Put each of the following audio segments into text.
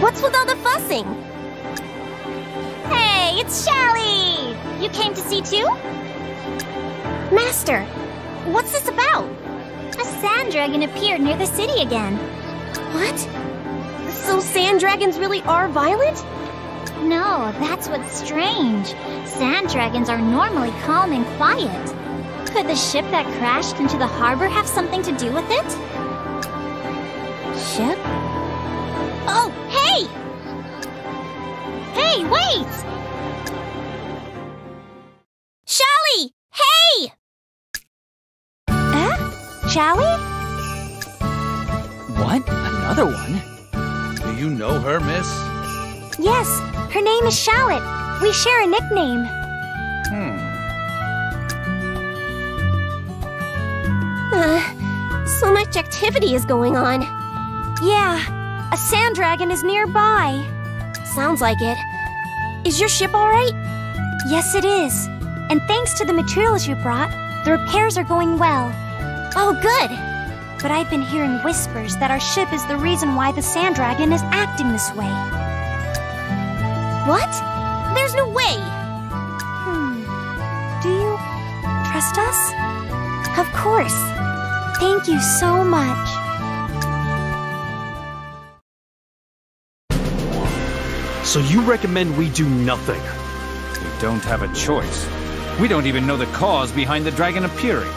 What's with all the fussing? Hey, it's Shallie! You came to see too? Master, what's this about? A sand dragon appeared near the city again. What? So sand dragons really are violent? No, that's what's strange. Sand dragons are normally calm and quiet. Could the ship that crashed into the harbor have something to do with it? Ship? Oh, hey! Hey, wait! Shallie! Hey! Shallie? What? Another one? Do you know her, miss? Yes, her name is Shallot. We share a nickname. So much activity is going on. Yeah, a sand dragon is nearby. Sounds like it. Is your ship all right? Yes, it is. And thanks to the materials you brought, the repairs are going well. Oh, good. But I've been hearing whispers that our ship is the reason why the sand dragon is acting this way. What? There's no way! Do you trust us? Of course. Thank you so much. So you recommend we do nothing? We don't have a choice. We don't even know the cause behind the dragon appearing.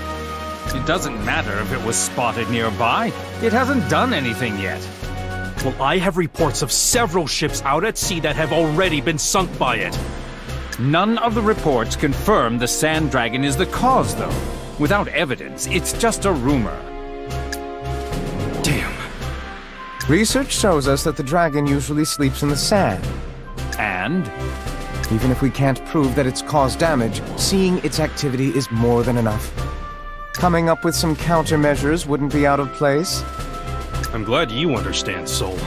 It doesn't matter if it was spotted nearby. It hasn't done anything yet. Well, I have reports of several ships out at sea that have already been sunk by it. None of the reports confirm the sand dragon is the cause, though. Without evidence, it's just a rumor. Damn. Research shows us that the dragon usually sleeps in the sand. And? Even if we can't prove that it's caused damage, seeing its activity is more than enough. Coming up with some countermeasures wouldn't be out of place. I'm glad you understand, Soul.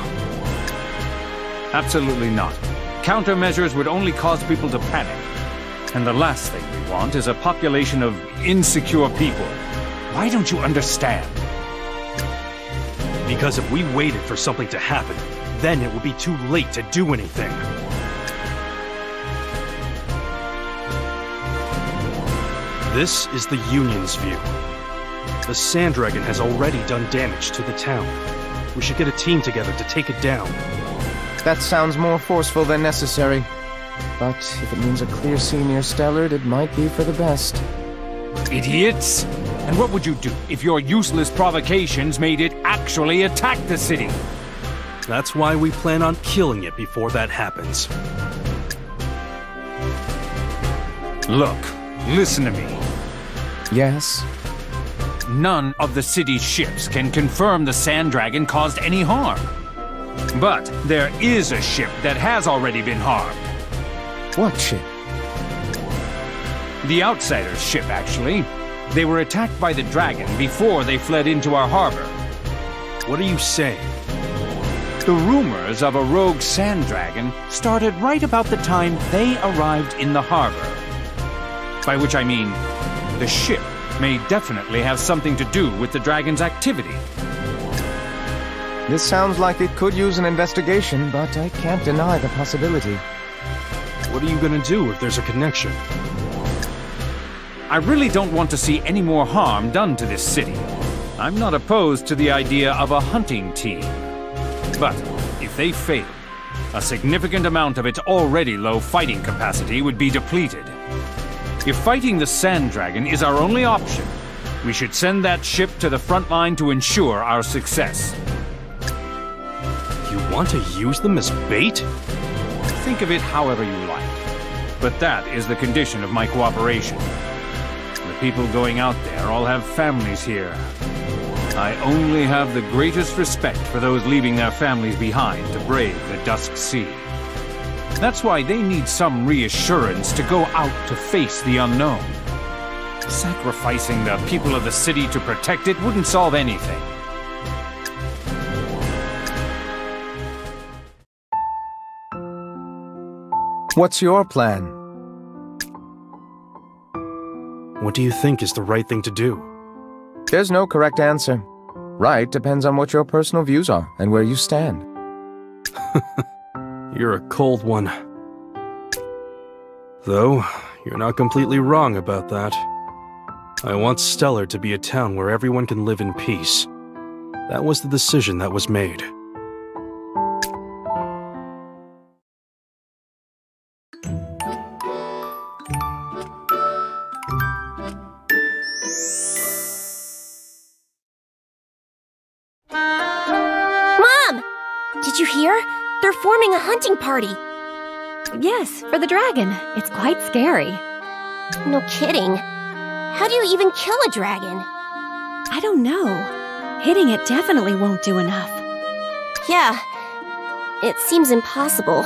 Absolutely not. Countermeasures would only cause people to panic. And the last thing we want is a population of insecure people. Why don't you understand? Because if we waited for something to happen, then it would be too late to do anything. This is the Union's view. The Sand Dragon has already done damage to the town. We should get a team together to take it down. That sounds more forceful than necessary. But if it means a clear sea near Stellard, it might be for the best. Idiots! And what would you do if your useless provocations made it actually attack the city? That's why we plan on killing it before that happens. Look, listen to me. Yes? None of the city's ships can confirm the Sand Dragon caused any harm. But there is a ship that has already been harmed. What ship? The Outsiders' ship, actually. They were attacked by the dragon before they fled into our harbor. What are you saying? The rumors of a rogue sand dragon started right about the time they arrived in the harbor. By which I mean, the ship may definitely have something to do with the dragon's activity. This sounds like it could use an investigation, but I can't deny the possibility. What are you gonna do if there's a connection? I really don't want to see any more harm done to this city. I'm not opposed to the idea of a hunting team. But if they fail, a significant amount of its already low fighting capacity would be depleted. If fighting the Sand Dragon is our only option, we should send that ship to the front line to ensure our success. You want to use them as bait? Think of it however you like. But that is the condition of my cooperation. The people going out there all have families here. I only have the greatest respect for those leaving their families behind to brave the Dusk Sea. That's why they need some reassurance to go out to face the unknown. Sacrificing the people of the city to protect it wouldn't solve anything. What's your plan? What do you think is the right thing to do? There's no correct answer. Right depends on what your personal views are and where you stand. You're a cold one. Though, you're not completely wrong about that. I want Stellar to be a town where everyone can live in peace. That was the decision that was made. Mom! Did you hear? They're forming a hunting party. Yes, for the dragon. It's quite scary. No kidding. How do you even kill a dragon? I don't know. Hitting it definitely won't do enough. Yeah, it seems impossible.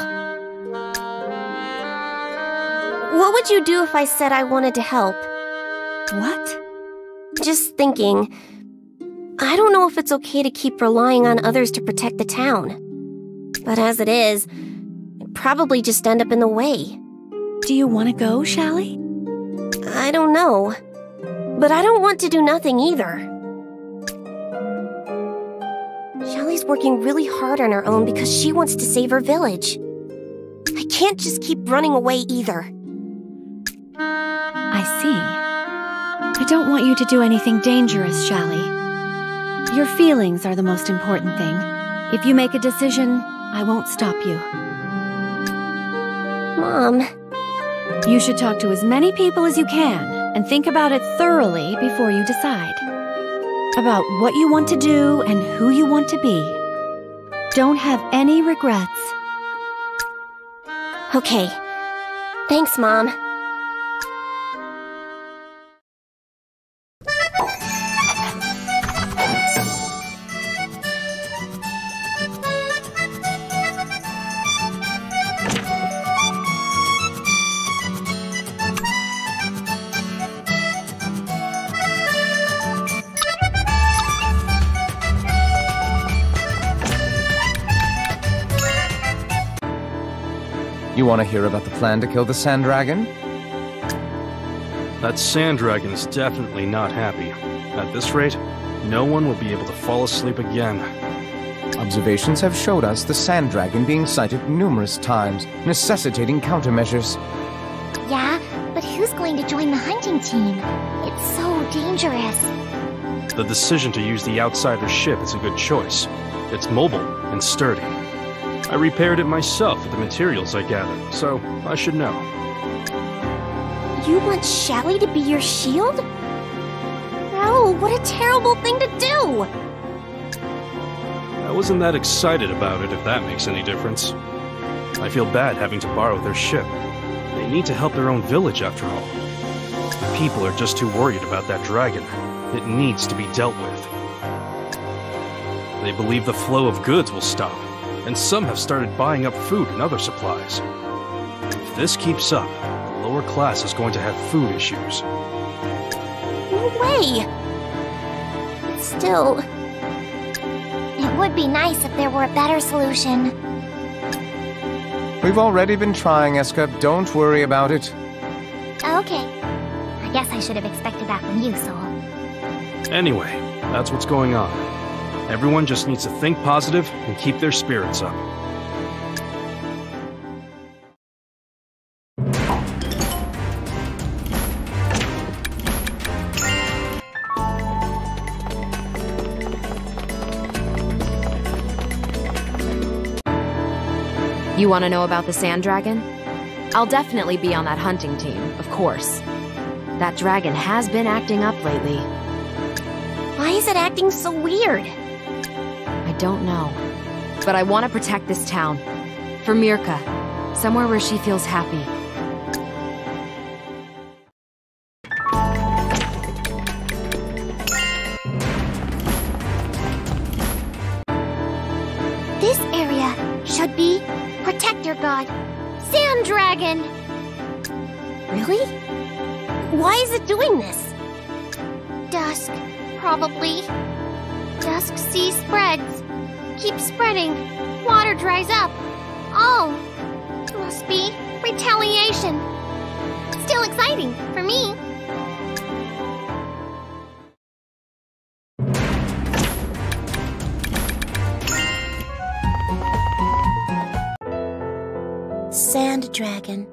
What would you do if I said I wanted to help? What? Just thinking. I don't know if it's okay to keep relying on others to protect the town. But as it is, I'd probably just end up in the way. Do you want to go, Shallie? I don't know. But I don't want to do nothing either. Shallie's working really hard on her own because she wants to save her village. I can't just keep running away either. I see. I don't want you to do anything dangerous, Shallie. Your feelings are the most important thing. If you make a decision, I won't stop you. Mom. You should talk to as many people as you can and think about it thoroughly before you decide. About what you want to do and who you want to be. Don't have any regrets. Okay. Thanks, Mom. You want to hear about the plan to kill the Sand Dragon? That Sand Dragon is definitely not happy. At this rate, no one will be able to fall asleep again. Observations have showed us the Sand Dragon being sighted numerous times, necessitating countermeasures. Yeah, but who's going to join the hunting team? It's so dangerous. The decision to use the outsider's ship is a good choice. It's mobile and sturdy. I repaired it myself with the materials I gathered, so I should know. You want Shallie to be your shield? No, what a terrible thing to do! I wasn't that excited about it, if that makes any difference. I feel bad having to borrow their ship. They need to help their own village, after all. The people are just too worried about that dragon. It needs to be dealt with. They believe the flow of goods will stop, and some have started buying up food and other supplies. If this keeps up, the lower class is going to have food issues. No way! But still... It would be nice if there were a better solution. We've already been trying, Eska. Don't worry about it. Okay. I guess I should have expected that from you, Soul. Anyway, that's what's going on. Everyone just needs to think positive and keep their spirits up. You want to know about the Sand Dragon? I'll definitely be on that hunting team, of course. That dragon has been acting up lately. Why is it acting so weird? I don't know. But I want to protect this town. For Mirka. Somewhere where she feels happy. This area should be Protector God. Sand Dragon! Really? Why is it doing this? Dusk, probably. Dusk sea spreads. Keeps spreading. Water dries up. Oh, must be retaliation. Still exciting for me. Sand Dragon.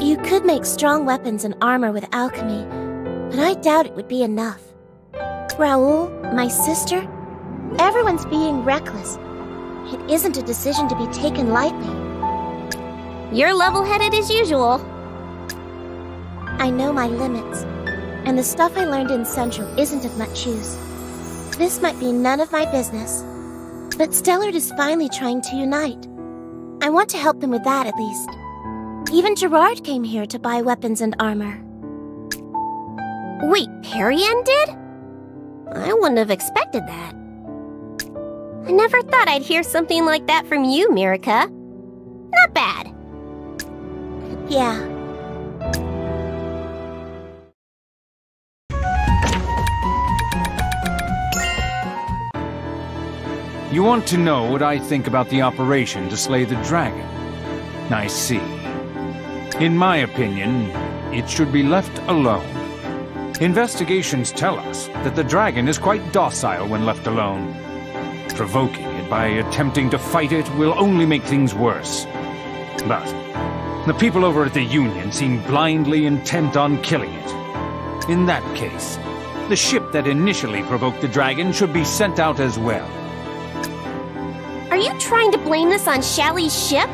You could make strong weapons and armor with alchemy, but I doubt it would be enough. Raoul, my sister, everyone's being reckless. It isn't a decision to be taken lightly. You're level-headed as usual. I know my limits, and the stuff I learned in Central isn't of much use. This might be none of my business, but Stellard is finally trying to unite. I want to help them with that at least. Even Gerard came here to buy weapons and armor. Wait, Perian did? I wouldn't have expected that. I never thought I'd hear something like that from you, Mirika. Not bad. Yeah. You want to know what I think about the operation to slay the dragon? I see. In my opinion, it should be left alone. Investigations tell us that the dragon is quite docile when left alone. Provoking it by attempting to fight it will only make things worse. But the people over at the Union seem blindly intent on killing it. In that case, the ship that initially provoked the dragon should be sent out as well. Are you trying to blame this on Shallie's ship?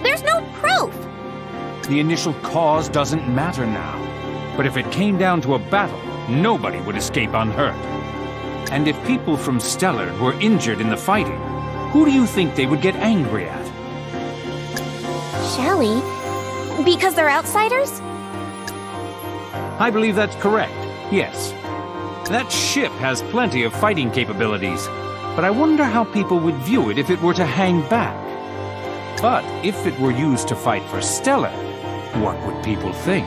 There's no proof! The initial cause doesn't matter now. But if it came down to a battle, nobody would escape unhurt. And if people from Stellard were injured in the fighting, who do you think they would get angry at? Shallie? Because they're outsiders? I believe that's correct, yes. That ship has plenty of fighting capabilities, but I wonder how people would view it if it were to hang back. But if it were used to fight for Stellard, what would people think?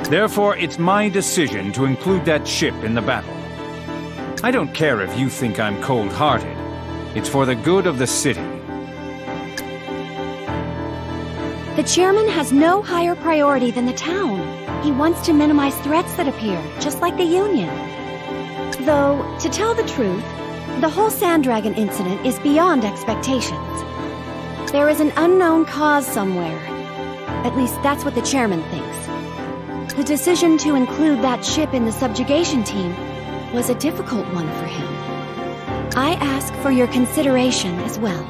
Therefore, it's my decision to include that ship in the battle. I don't care if you think I'm cold-hearted. It's for the good of the city. The chairman has no higher priority than the town. He wants to minimize threats that appear, just like the Union. Though, to tell the truth, the whole Sand Dragon incident is beyond expectations. There is an unknown cause somewhere. At least that's what the chairman thinks. The decision to include that ship in the subjugation team was a difficult one for him. I ask for your consideration as well.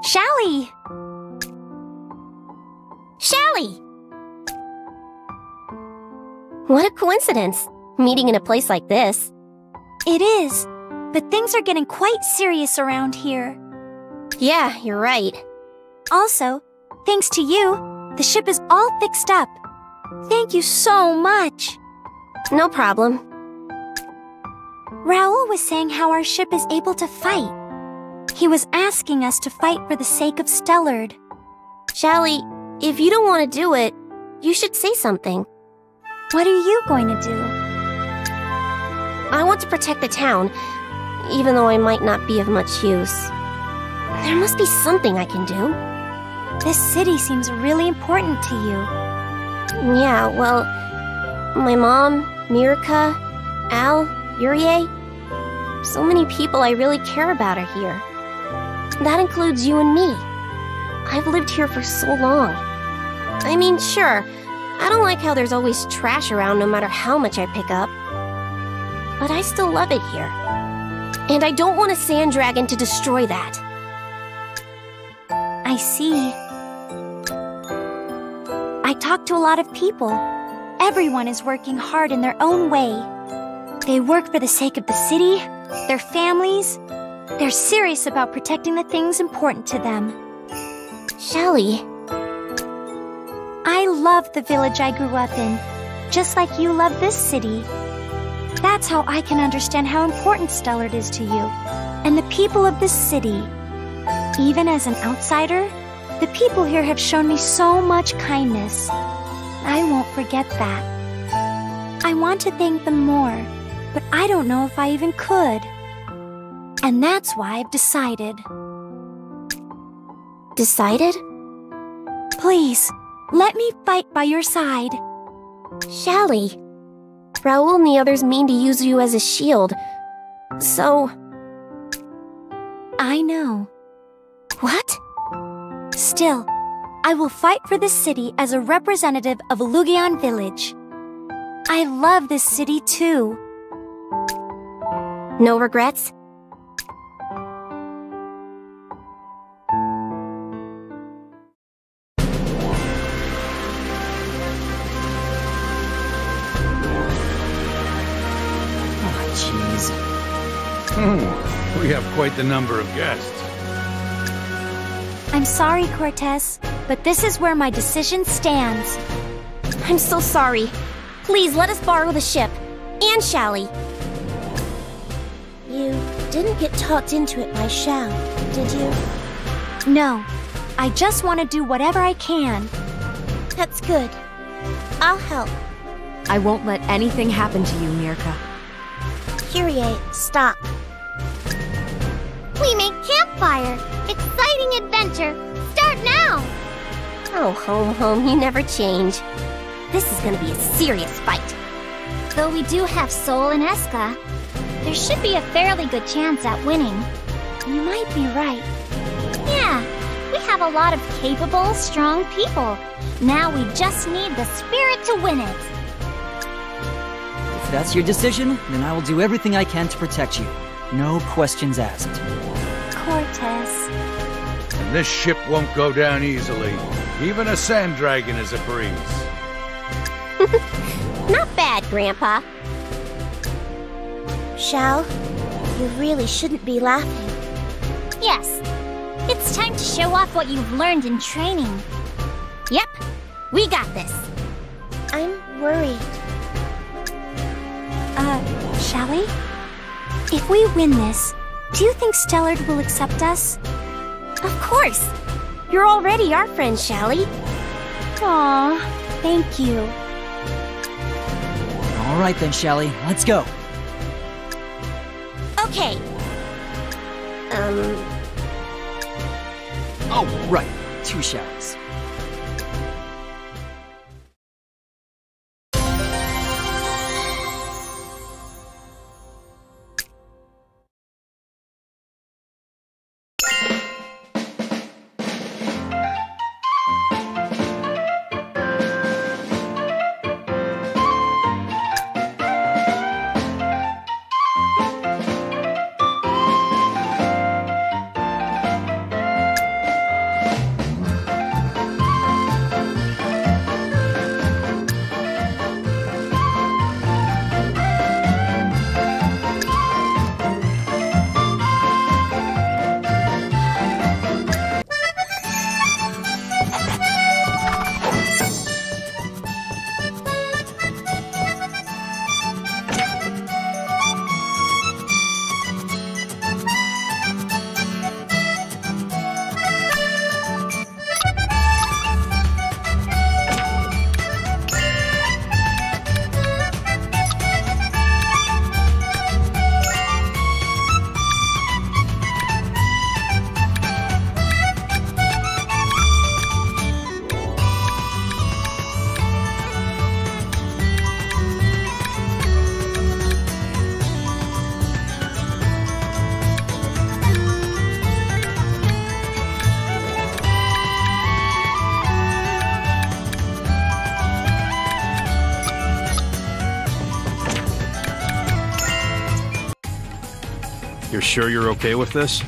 Shallie! Shallie! What a coincidence, meeting in a place like this. It is, but things are getting quite serious around here. Yeah, you're right. Also, thanks to you, the ship is all fixed up. Thank you so much. No problem. Raoul was saying how our ship is able to fight. He was asking us to fight for the sake of Stellard. Shallie, if you don't want to do it, you should say something. What are you going to do? I want to protect the town, even though I might not be of much use. There must be something I can do. This city seems really important to you. Yeah, well, my mom, Mirika, Al, Yurie, so many people I really care about are here. That includes you and me. I've lived here for so long. I mean, sure, I don't like how there's always trash around no matter how much I pick up. But I still love it here. And I don't want a sand dragon to destroy that. I see. I talk to a lot of people. Everyone is working hard in their own way. They work for the sake of the city, their families. They're serious about protecting the things important to them. Shallie. I love the village I grew up in, just like you love this city. That's how I can understand how important Stellard is to you, and the people of this city. Even as an outsider, the people here have shown me so much kindness. I won't forget that. I want to thank them more, but I don't know if I even could. And that's why I've decided. Decided? Please, let me fight by your side. Shallie. Raoul and the others mean to use you as a shield. So... I know. What? Still, I will fight for this city as a representative of Lugion Village. I love this city too. No regrets? Jeez. We have quite the number of guests. I'm sorry, Cortez, but this is where my decision stands. I'm so sorry. Please let us borrow the ship. And Shallie. You didn't get talked into it by Shal, did you? No, I just want to do whatever I can. That's good. I'll help. I won't let anything happen to you, Mirka. Kyrie, stop. We make campfire! Exciting adventure! Start now! Oh, home, you never change. This is gonna be a serious fight. Though we do have Sol and Eska, there should be a fairly good chance at winning. You might be right. Yeah, we have a lot of capable, strong people. Now we just need the spirit to win it. If that's your decision, then I will do everything I can to protect you. No questions asked. Cortez. And this ship won't go down easily. Even a sand dragon is a breeze. Not bad, Grandpa. Shal, you really shouldn't be laughing. Yes, it's time to show off what you've learned in training. Yep, we got this. I'm worried. Shallie? If we win this, do you think Stellard will accept us? Of course! You're already our friend, Shallie. Aw, thank you. All right then, Shallie, let's go. Okay. Oh, right. 2 Shallies. You're sure you're okay with this?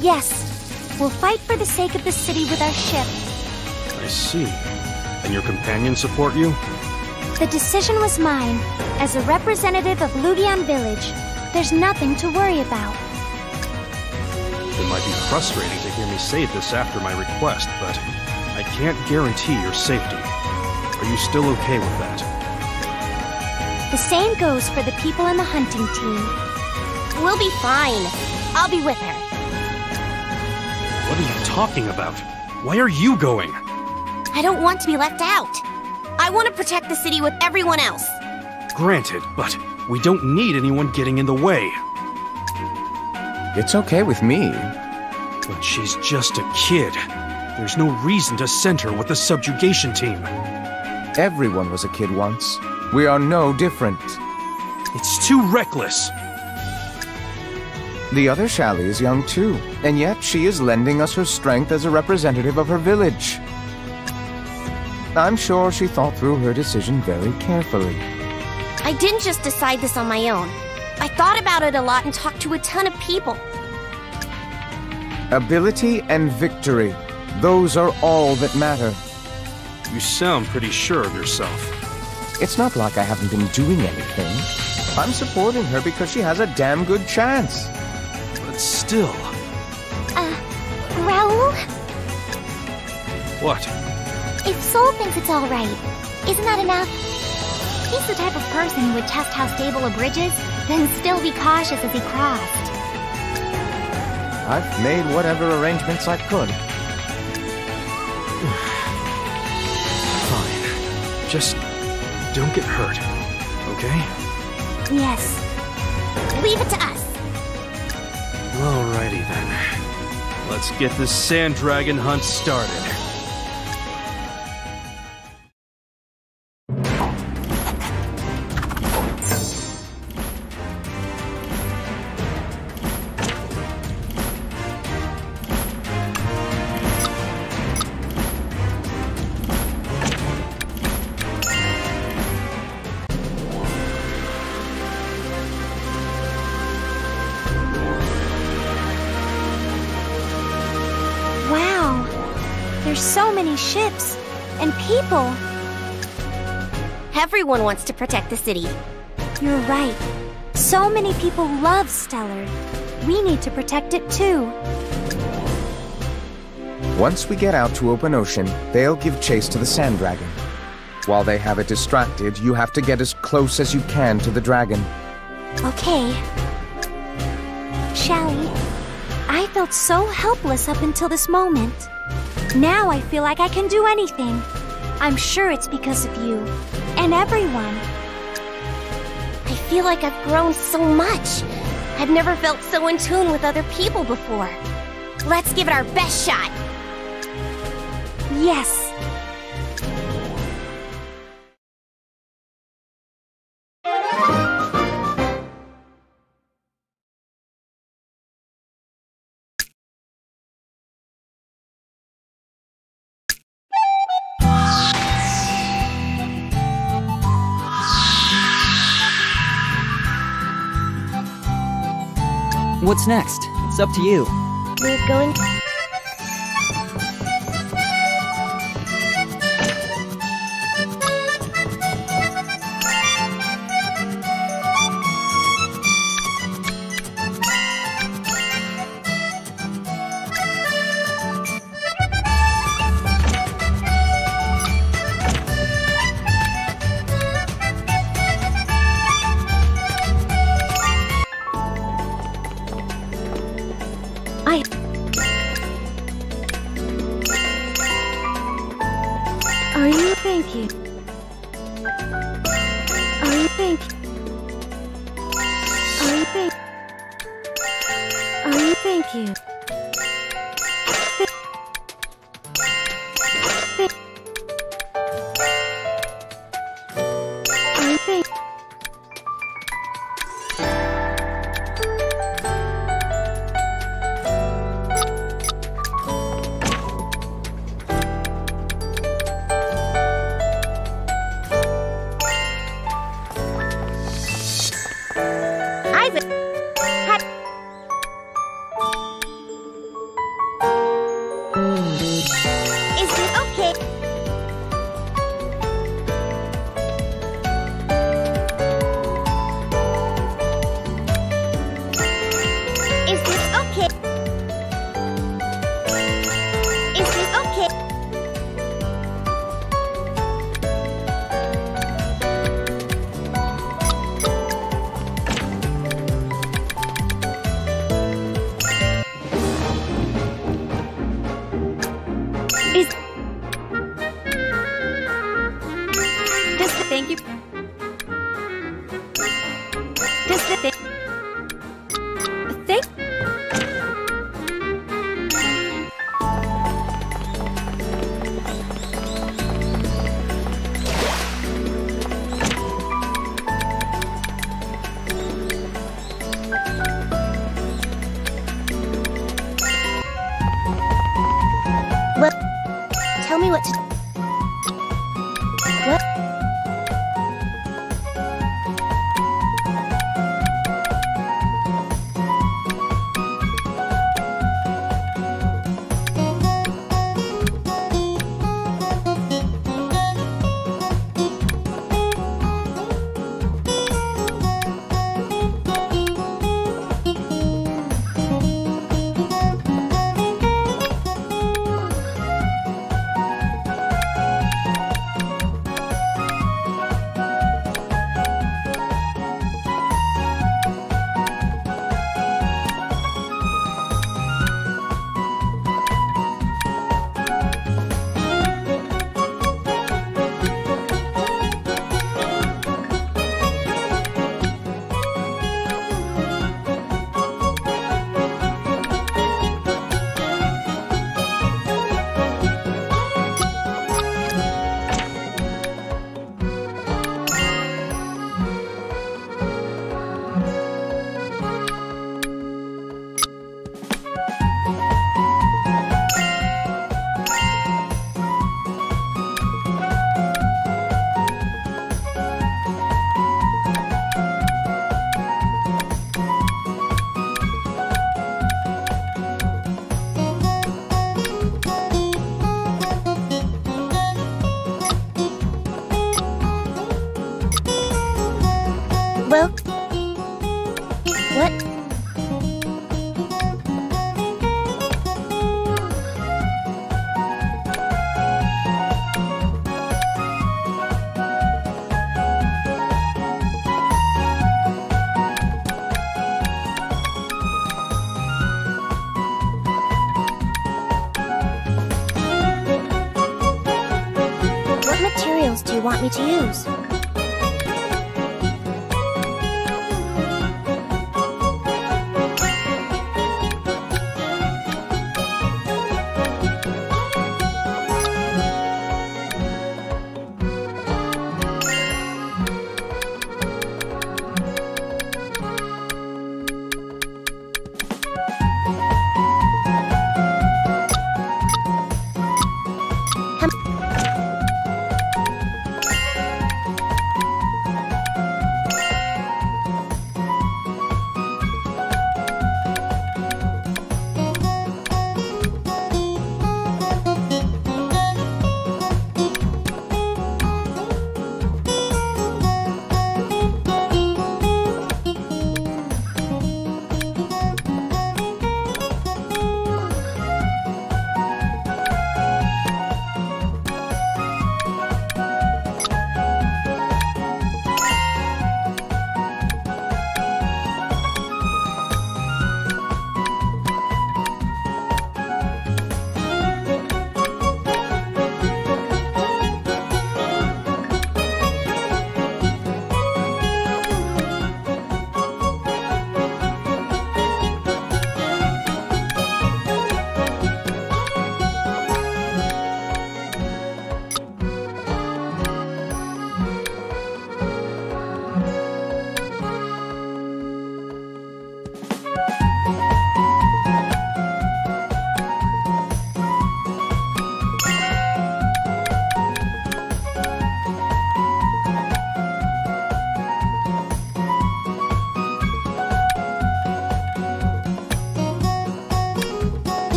Yes, we'll fight for the sake of the city with our ship. I see. And your companions support you? The decision was mine. As a representative of Lugion Village, there's nothing to worry about. It might be frustrating to hear me say this after my request, but I can't guarantee your safety. Are you still okay with that? The same goes for the people in the hunting team. We'll be fine. I'll be with her. What are you talking about? Why are you going? I don't want to be left out. I want to protect the city with everyone else. Granted, but we don't need anyone getting in the way. It's okay with me. But she's just a kid. There's no reason to send her with the subjugation team. Everyone was a kid once. We are no different. It's too reckless. The other Shallie is young too, and yet she is lending us her strength as a representative of her village. I'm sure she thought through her decision very carefully. I didn't just decide this on my own. I thought about it a lot and talked to a ton of people. Ability and victory, those are all that matter. You sound pretty sure of yourself. It's not like I haven't been doing anything. I'm supporting her because she has a damn good chance. But still... Raoul? What? If Soul thinks it's alright, isn't that enough? He's the type of person who would test how stable a bridge is, then still be cautious as he crossed. I've made whatever arrangements I could. Fine. Just don't get hurt, okay? Yes. Leave it to us. Alrighty then. Let's get this sand dragon hunt started. Wow. There's so many ships and people. Everyone wants to protect the city. You're right. So many people love Stellar. We need to protect it too. Once we get out to open ocean, they'll give chase to the sand dragon. While they have it distracted, you have to get as close as you can to the dragon. Okay. Shallie, I felt so helpless up until this moment. Now I feel like I can do anything. I'm sure it's because of you. And everyone. I feel like I've grown so much. I've never felt so in tune with other people before. Let's give it our best shot. Yes. What's next? It's up to you. We're going... Are you thinking? Are you thinking? Are you think? Are you thinking? Are you think? Is this okay? Is this okay? Is this okay? Is this the thank you? This the thing? Thank. Well... What? What materials do you want me to use?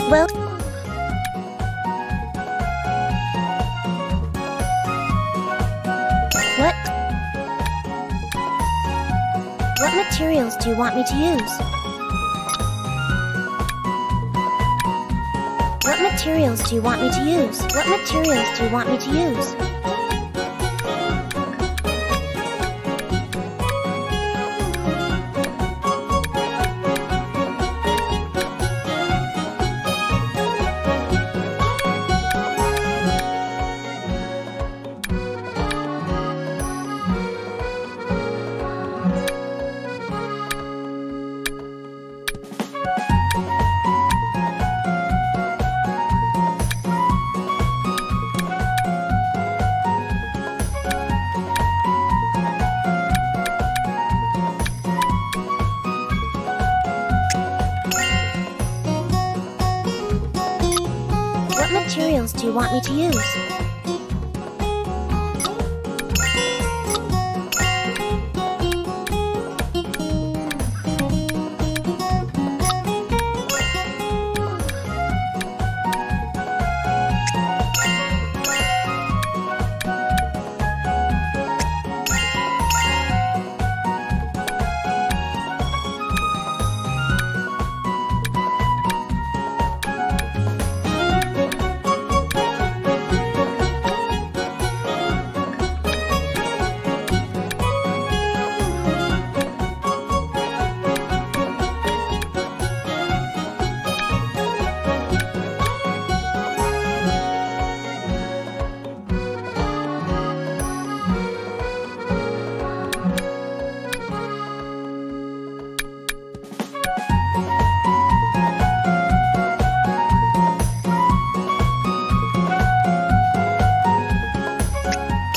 Well... What materials do you want me to use? What materials do you want me to use? What materials do you want me to use? What materials do you want me to use?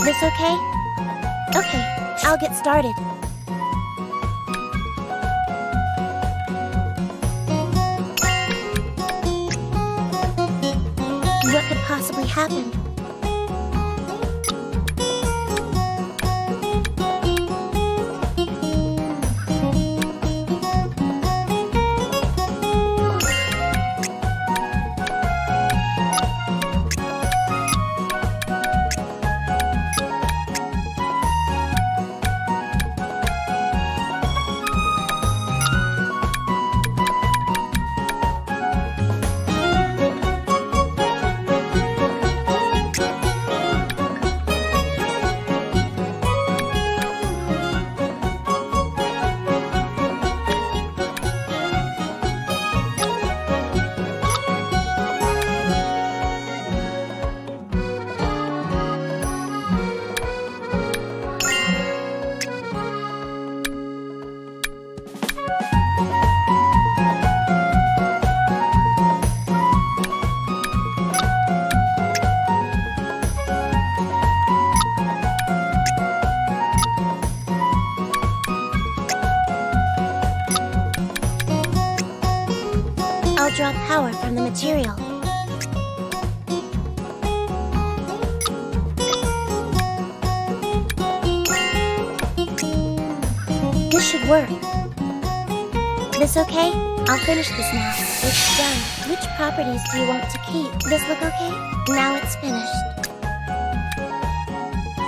This okay? Okay, I'll get started. What could possibly happen? I'll draw power from the material. This should work. This okay? I'll finish this now. It's done. Which properties do you want to keep? This look okay? Now it's finished.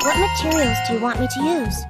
What materials do you want me to use?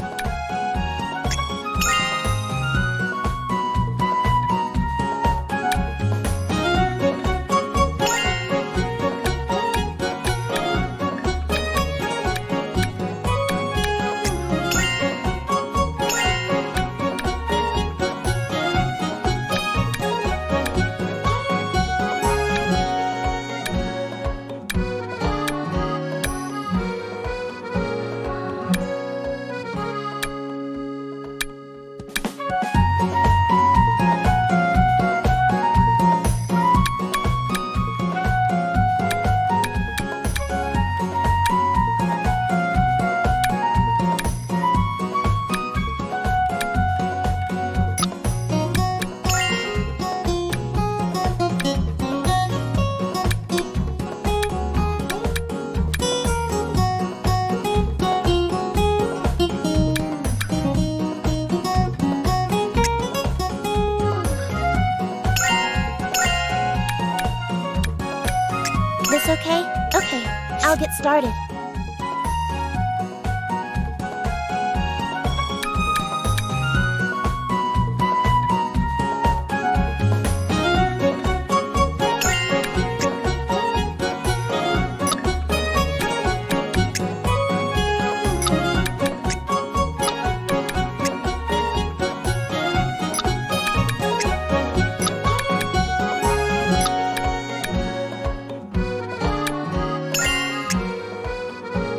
This okay? Okay, I'll get started.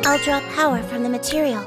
I'll draw power from the material.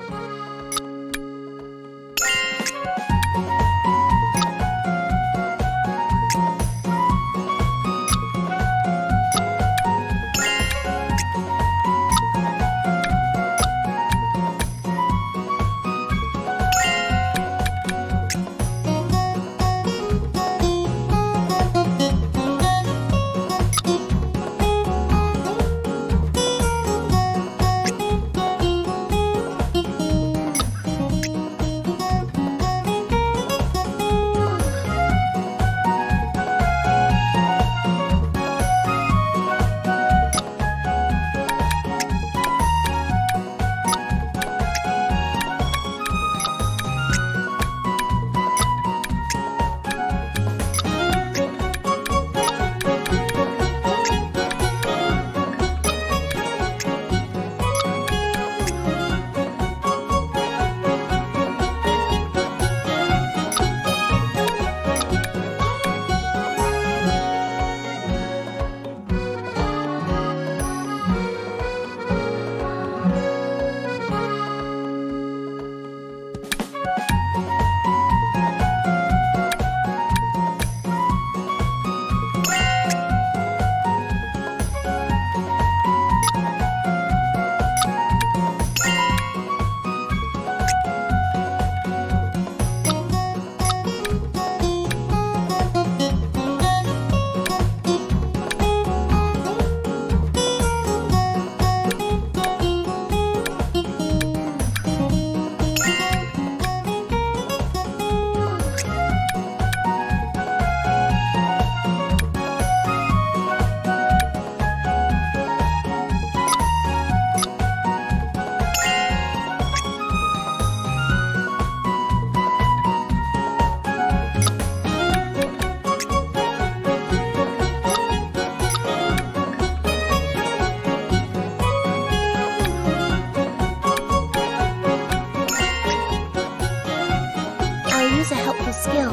Use a helpful skill.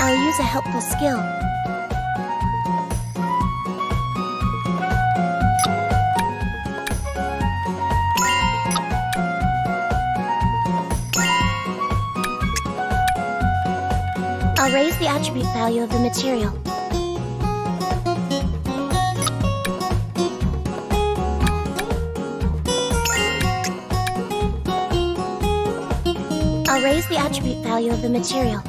I'll use a helpful skill. I'll raise the attribute value of the material. I'll raise the attribute value of the material.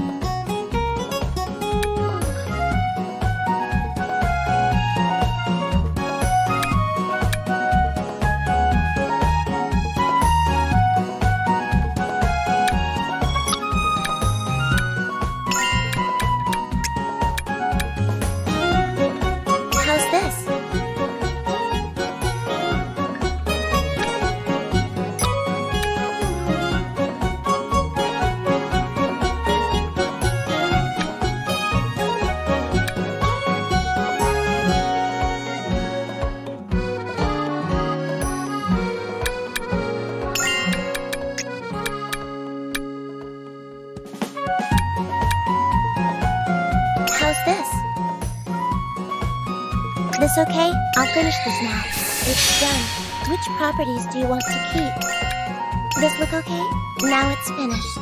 How's this? How's this? This okay? I'll finish this now. It's done. Which properties do you want to keep? This look okay? Now it's finished.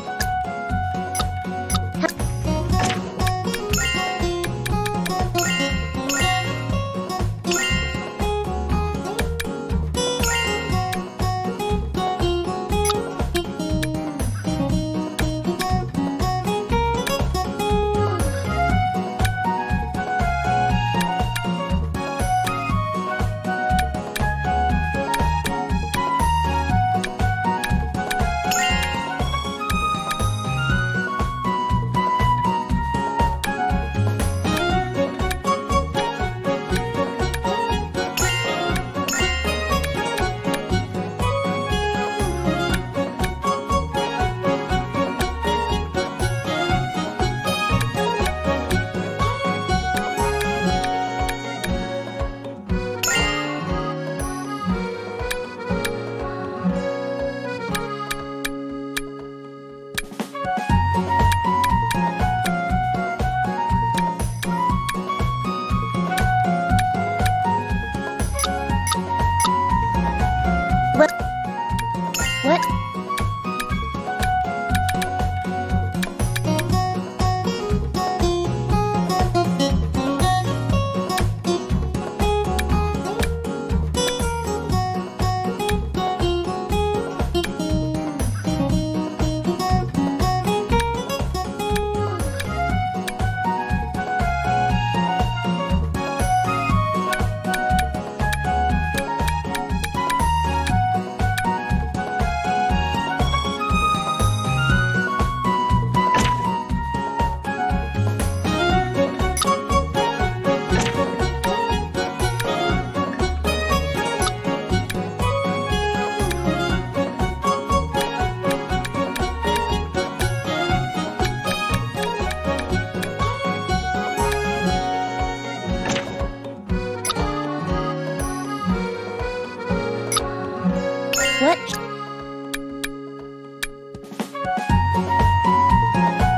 What?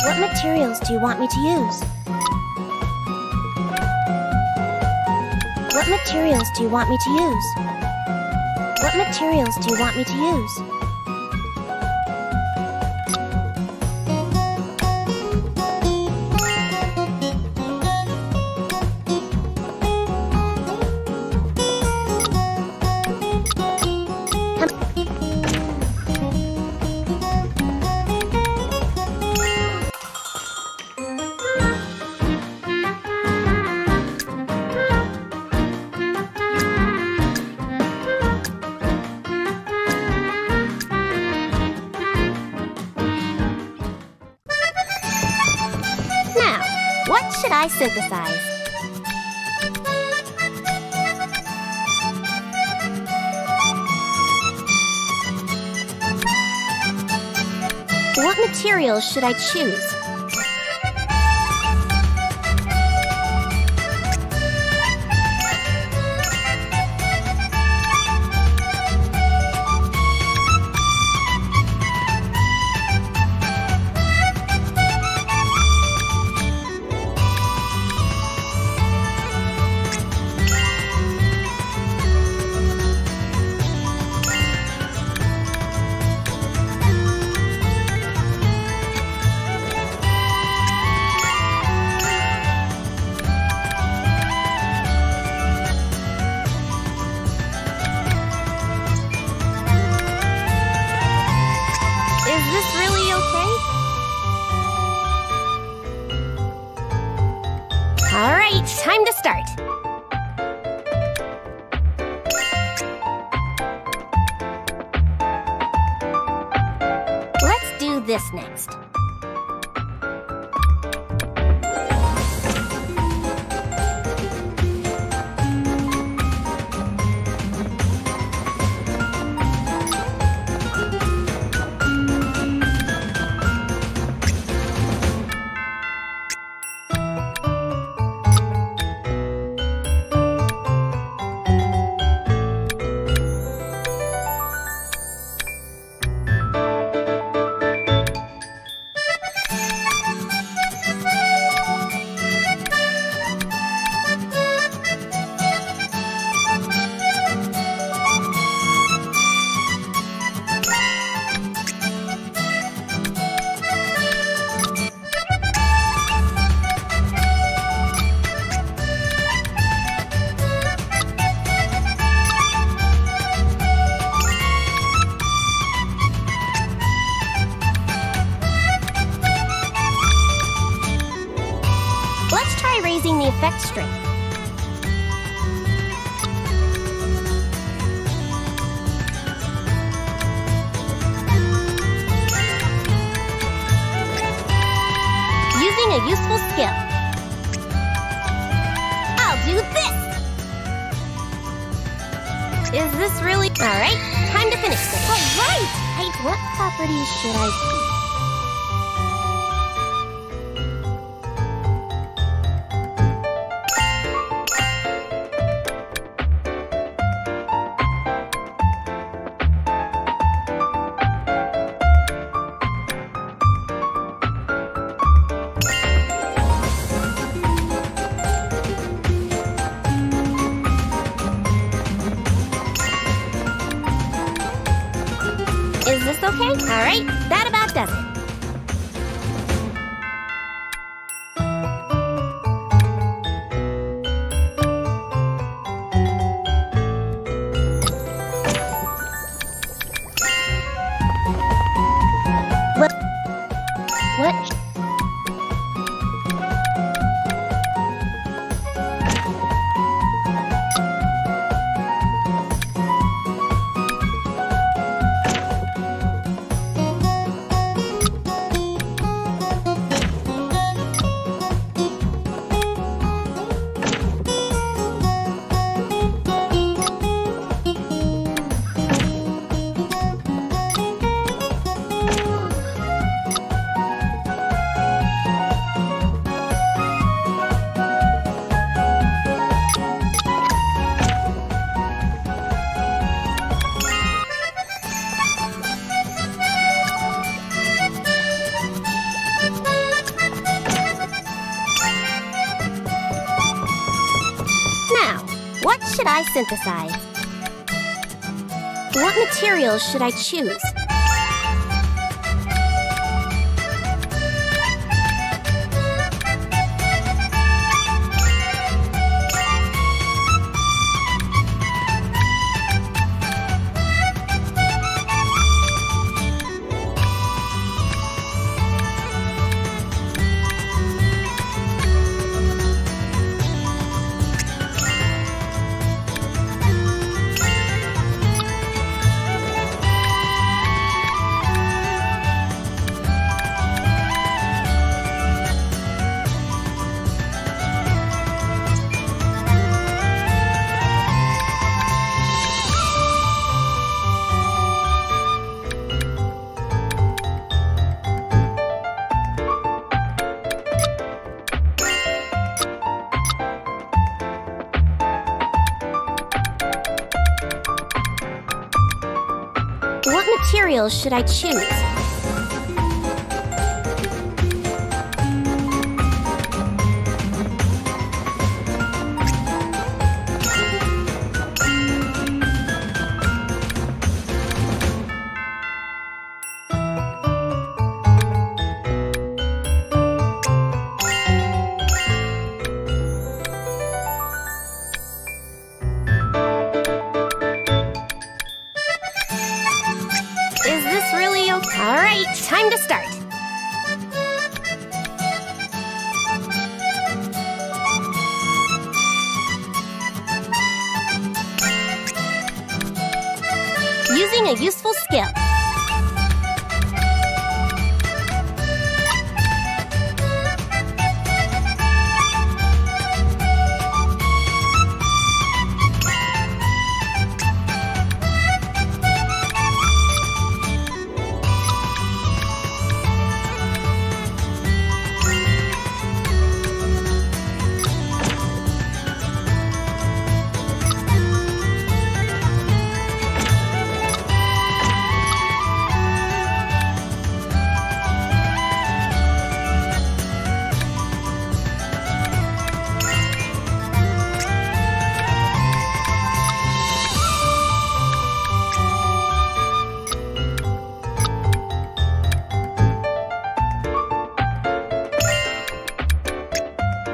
What materials do you want me to use? What materials do you want me to use? What materials do you want me to use? What should I synthesize? What materials should I choose? All right, time to start. Let's do this next. Raising the effect string. Using a useful skill. I'll do this! Is this really... Alright, time to finish this. Alright! What properties should I keep? Is this okay? Alright, that about does it. What? What should I synthesize? What materials should I choose? What materials should I choose? a useful skill.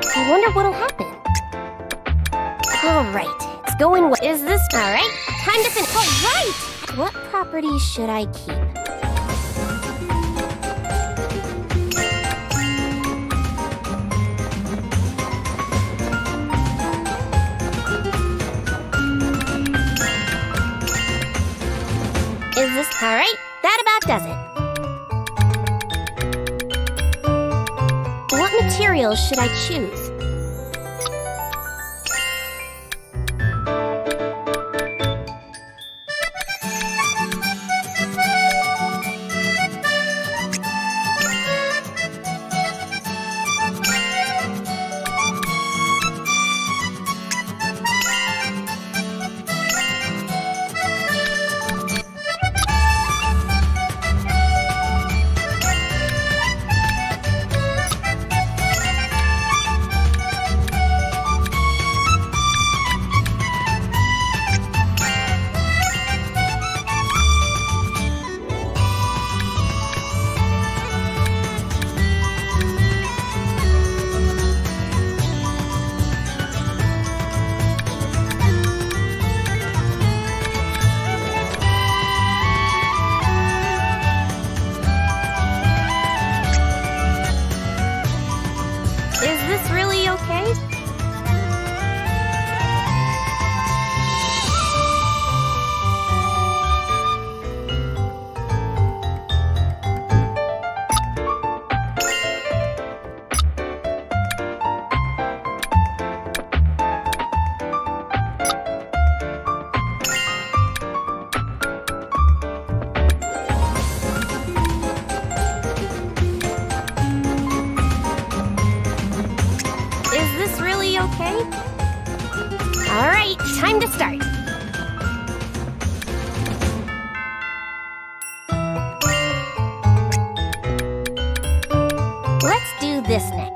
I wonder what'll happen. Alright, it's going well. Is this alright? Time to finish. Alright! What properties should I keep? Is this alright? That about does it. What materials should I choose? Alright, time to start. Let's do this next.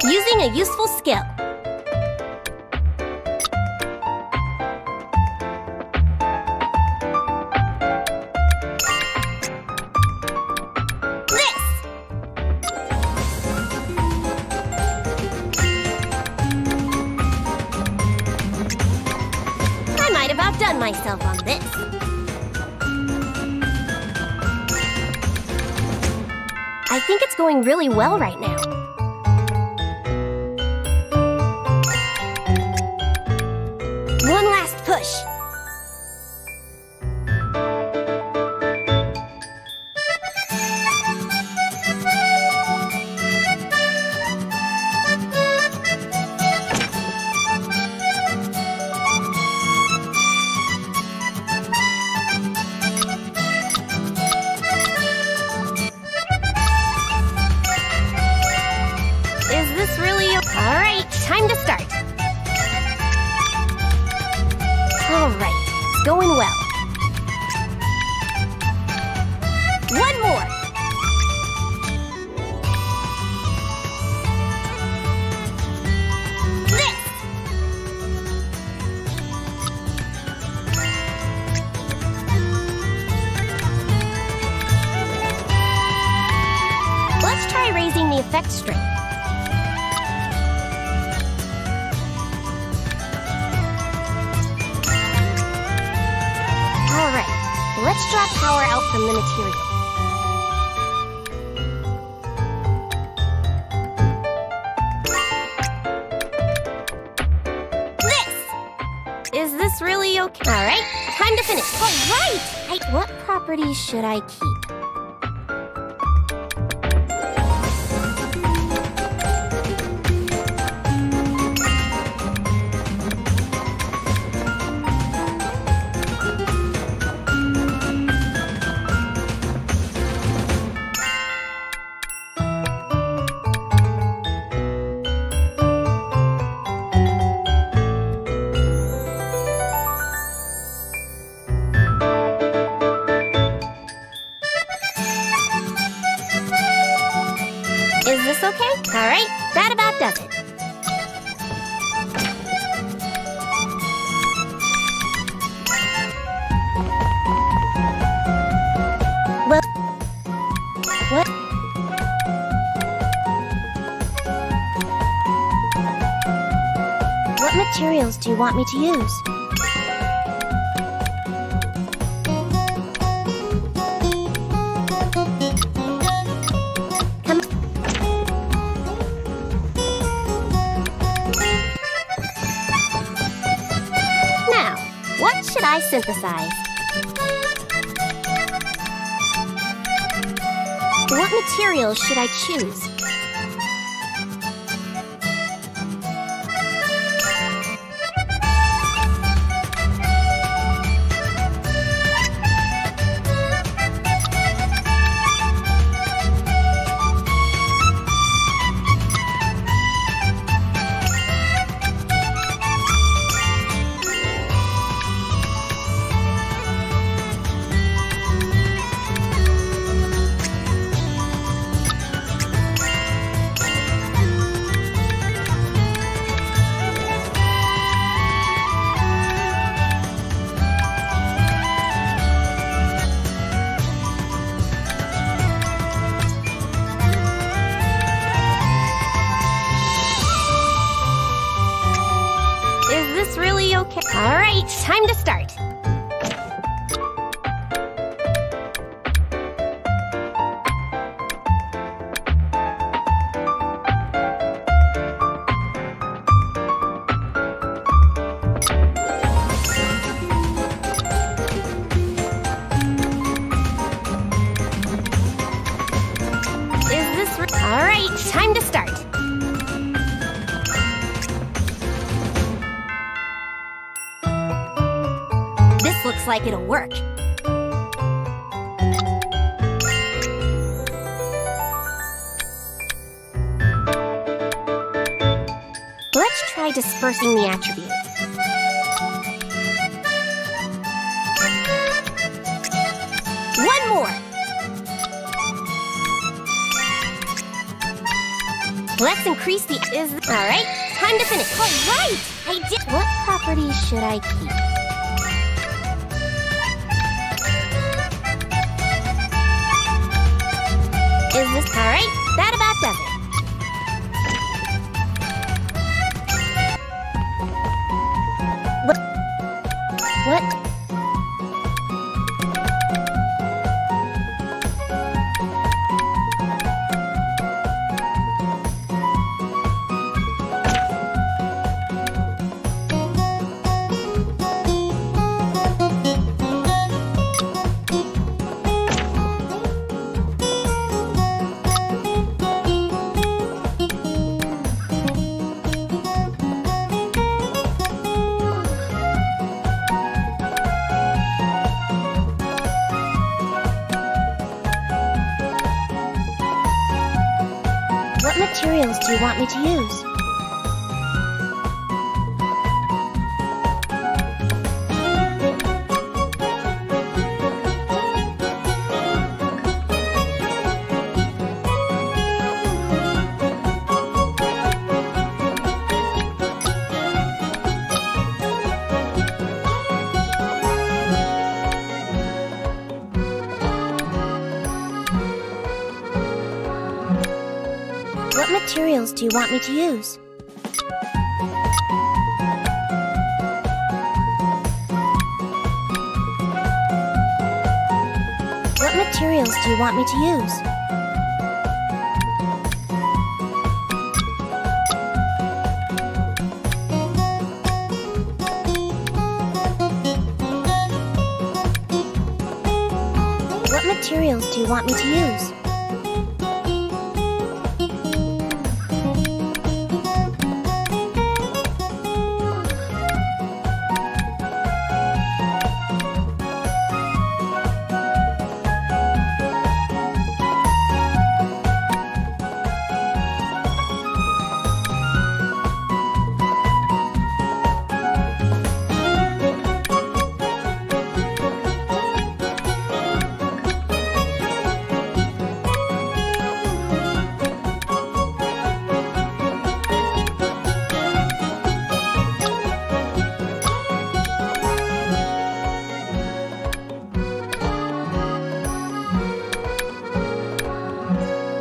Using a useful skill. This! I might have outdone myself on this. I think it's going really well right now. One last push. All right, it's going well. One more. Let's try raising the effect strength. Alright, let's draw power out from the material. Is this really okay? Alright, time to finish. Alright! What properties should I keep? Is this okay? Alright, that about does it. Well, what? What materials do you want me to use? What should I synthesize? What materials should I choose? Is this really okay? Alright, time to start. Alright, time to start. This looks like it'll work. Let's try dispersing the attribute. One more! Let's increase the... Alright, time to finish. Alright! I did... What properties should I keep? Is this... Alright, that about does it. What? What materials do you want me to use? materials do you want me to use? What materials do you want me to use? What materials do you want me to use?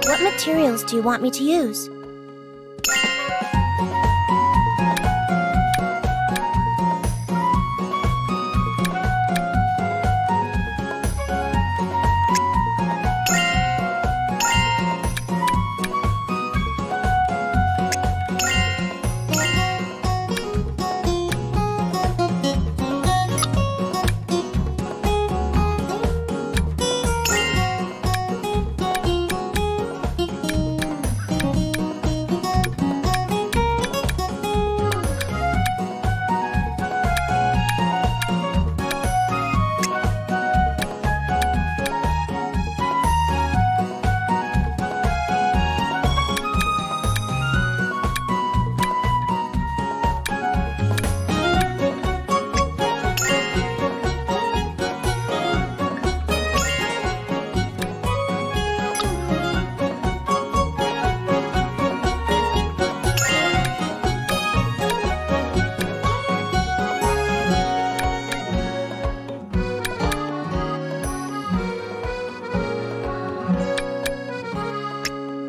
What materials do you want me to use?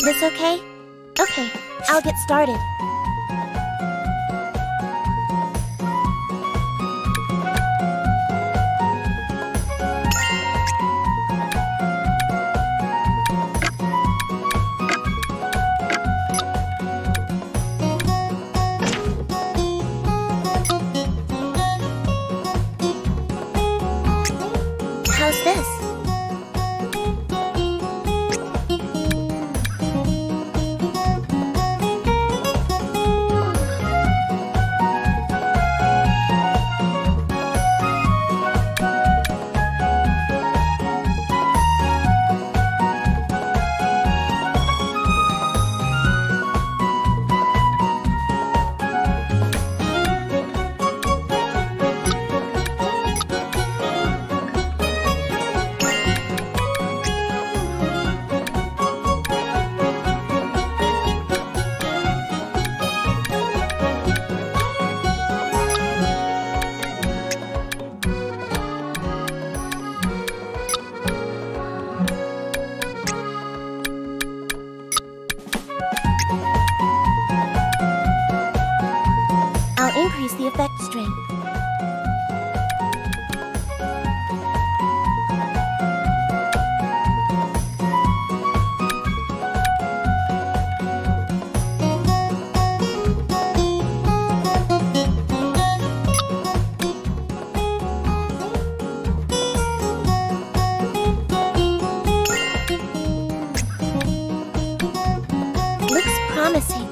This okay? Okay, I'll get started. How's this? I'll increase the effect strength. Looks promising.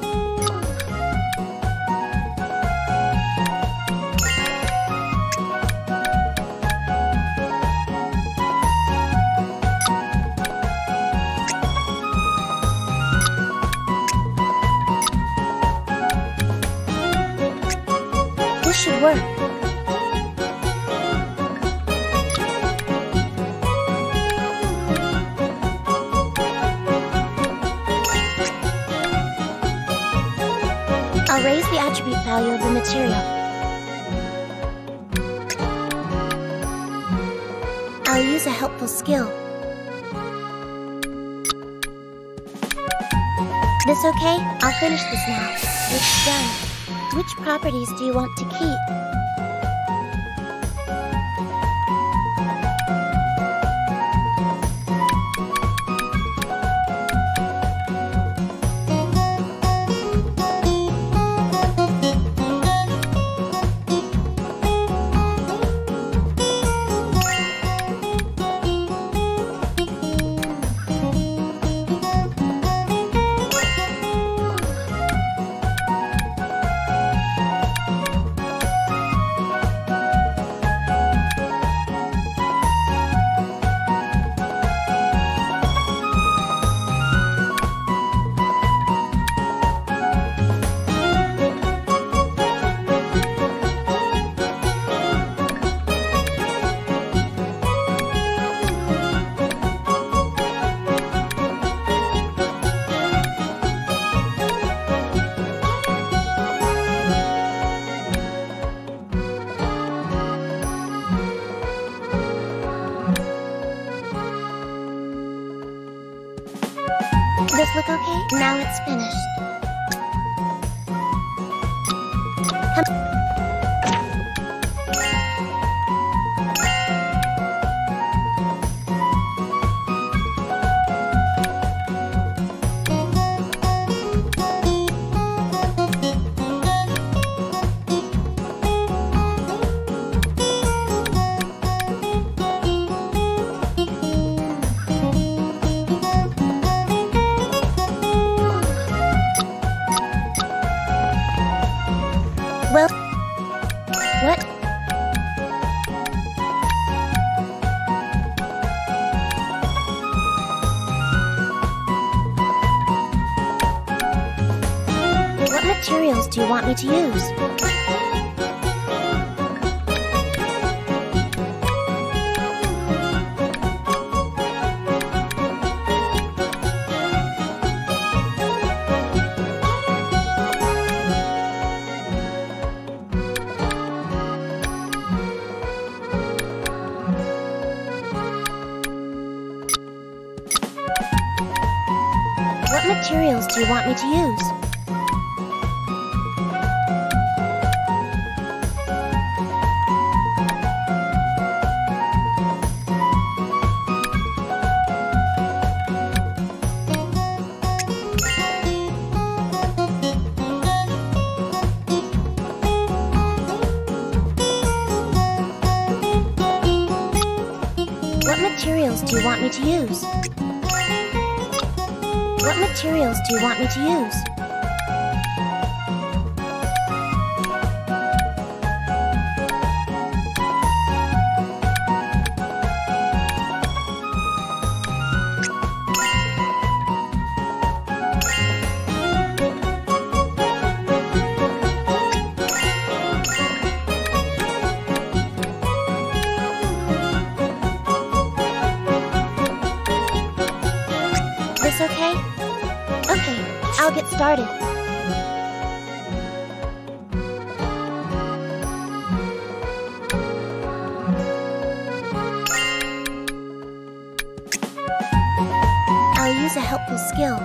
This should work. I'll raise the attribute value of the material. I'll use a helpful skill. This okay? I'll finish this now. It's done. Which properties do you want to keep? This look okay? Now it's finished. Well, what? What materials do you want me to use? What materials do you want me to use? What materials do you want me to use? What materials do you want me to use? This okay? Okay, I'll get started. I'll use a helpful skill.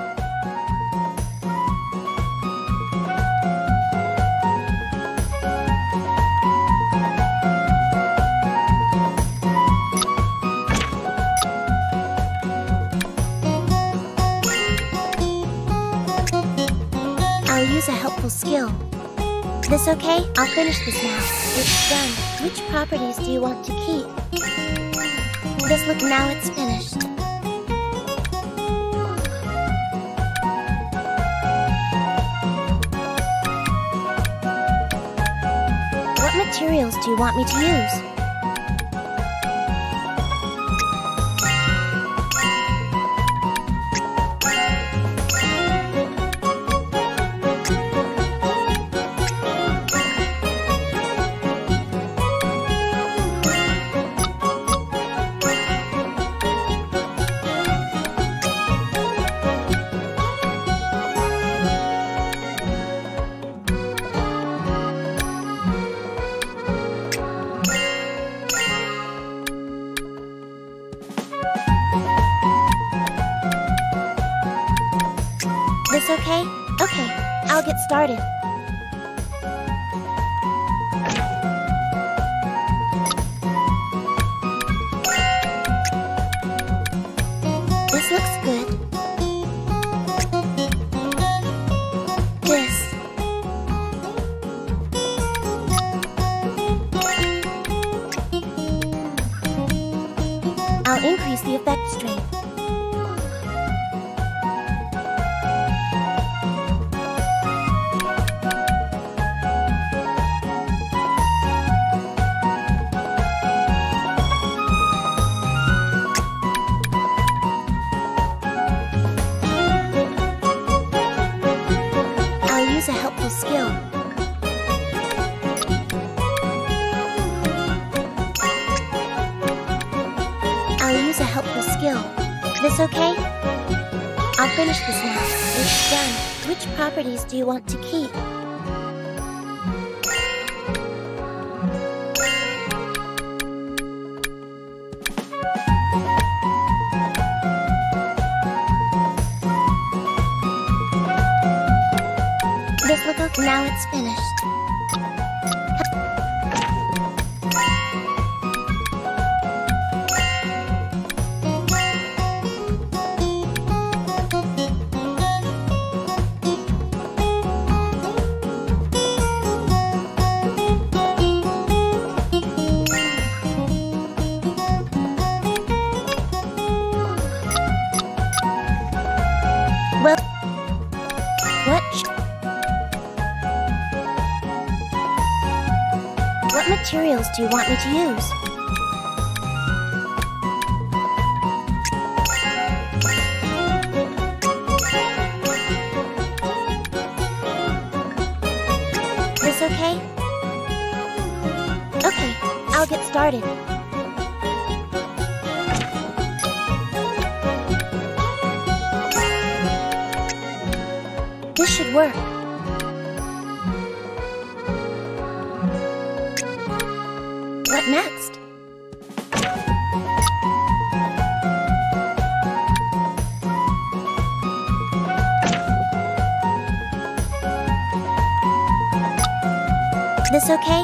I'll use a helpful skill. This okay? I'll finish this now. It's done. Which properties do you want to keep? This look, now it's finished. What materials do you want me to use? get started. This looks good. This. I'll increase the effect strength. I'll use a helpful skill. I'll use a helpful skill. This okay? I'll finish this now. It's done. Which properties do you want to keep? This look okay. Now it's finished. Well, what materials do you want me to use? This okay? Okay, I'll get started. This should work. What next? This okay?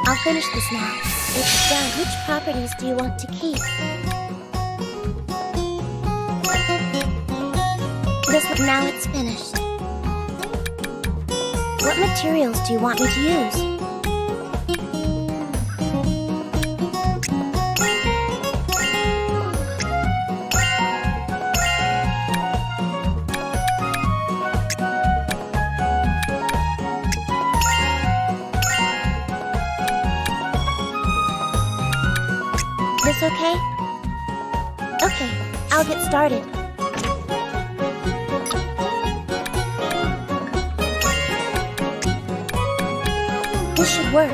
I'll finish this now. It's done. Which properties do you want to keep? Now it's finished. What materials do you want me to use? This okay? Okay, I'll get started. This should work.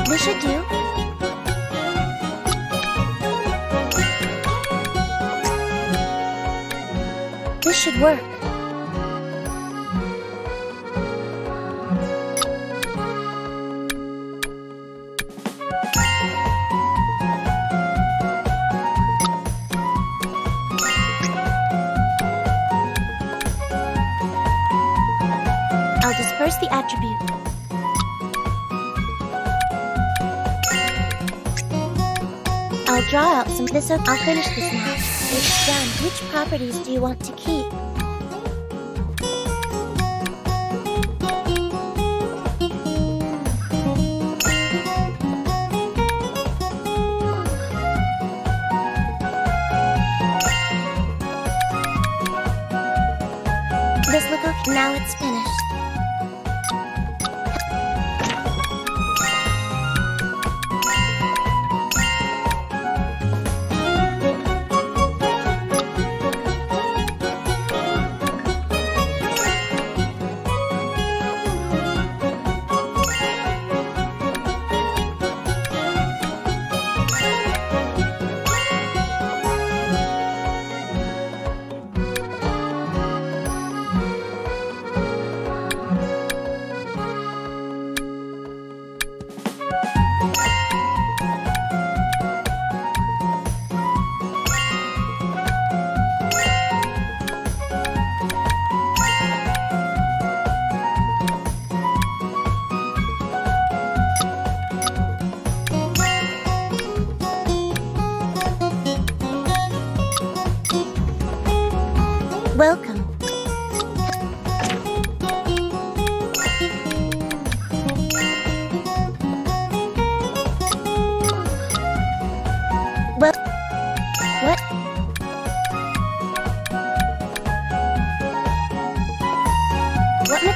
This should do. This should work. I'll disperse the attribute. I'll draw out some this. I'll finish this now. It's done. Which properties do you want to keep? This look okay. Now it's finished.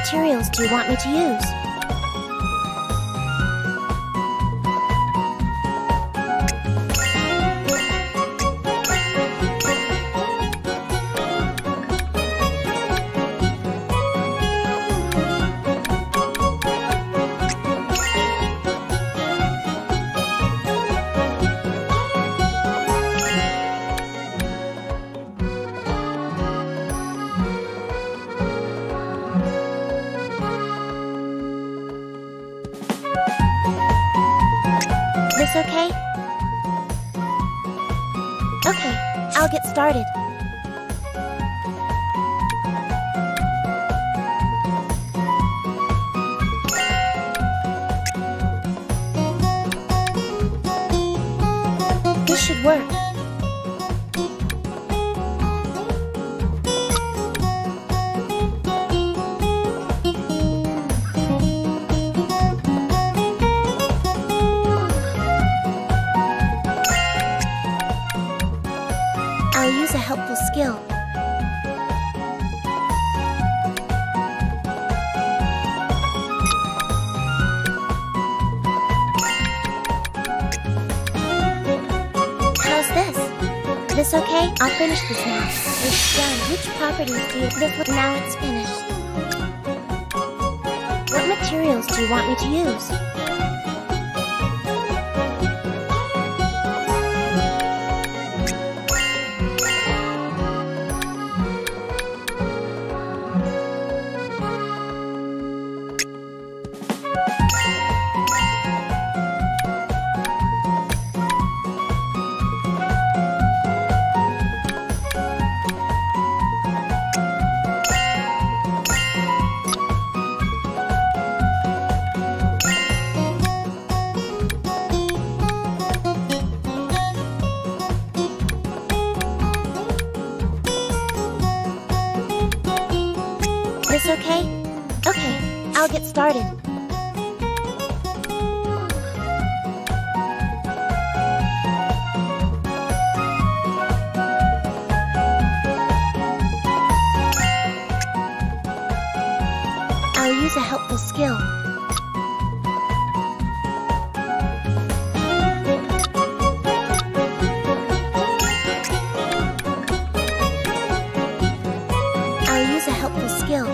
materials do you want me to use? This okay? Okay, I'll get started. This should work. I'll use a helpful skill. How's this? This okay? I'll finish this now. It's done. Which properties do you... This now it's finished. What materials do you want me to use? This okay? Okay, I'll get started. I'll use a helpful skill. I'll use a helpful skill.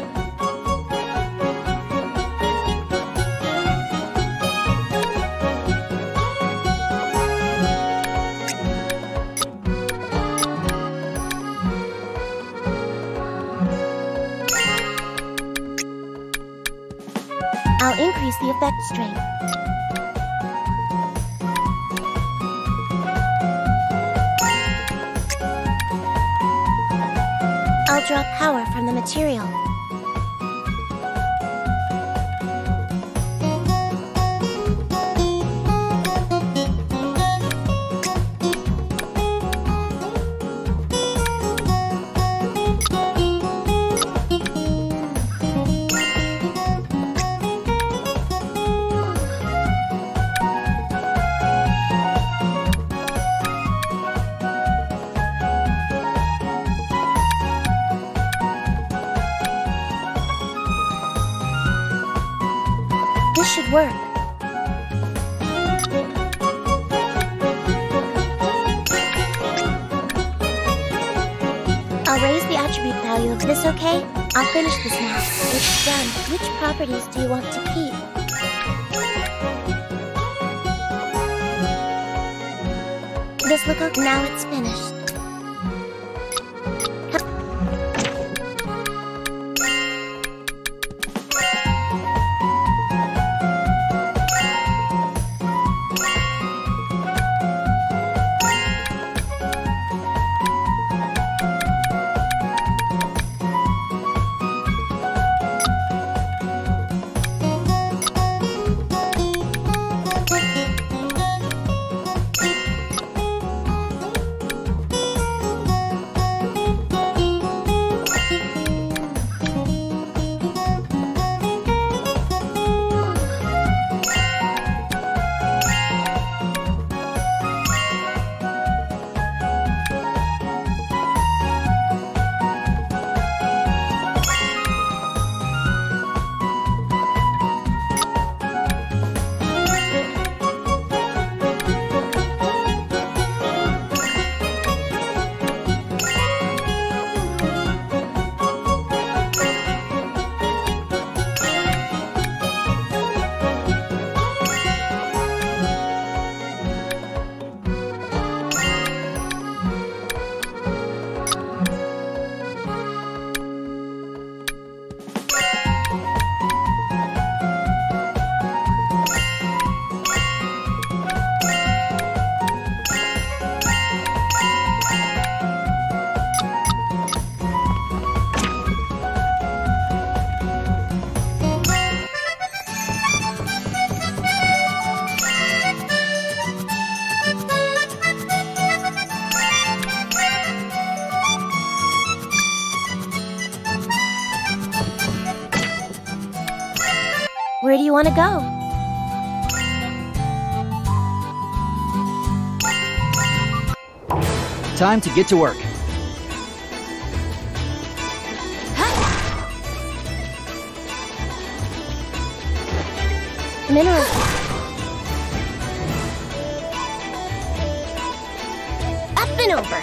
I'll increase the effect strength. I'll draw power from the material. This should work. I'll raise the attribute value of this, okay? I'll finish this now. It's done. Which properties do you want to keep? This look okay? Now it's finished. you want to go? Time to get to work. Mineral. Up and over.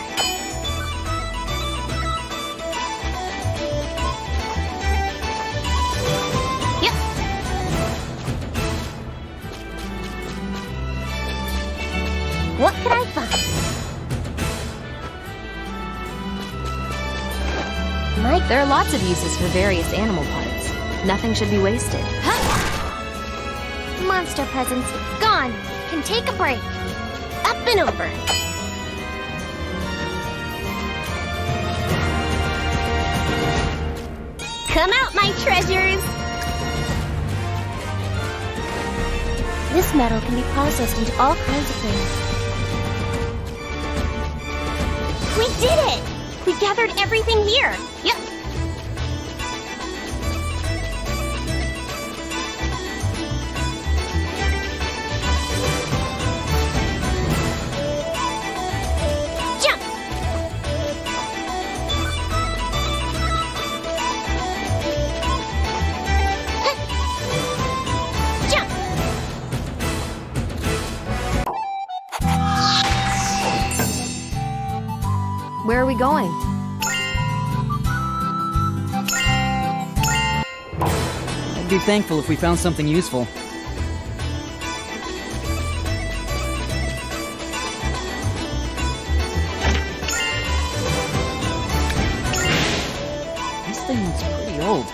Yep. What could I find? Mike, there are lots of uses for various animal parts. Nothing should be wasted. Monster presents gone. Can take a break. Up and over. Come out, my treasures! This metal can be processed into all kinds of things. We did it! We gathered everything here. Yep. Jump! Jump! Where are we going? I'd be thankful if we found something useful. This thing looks pretty old.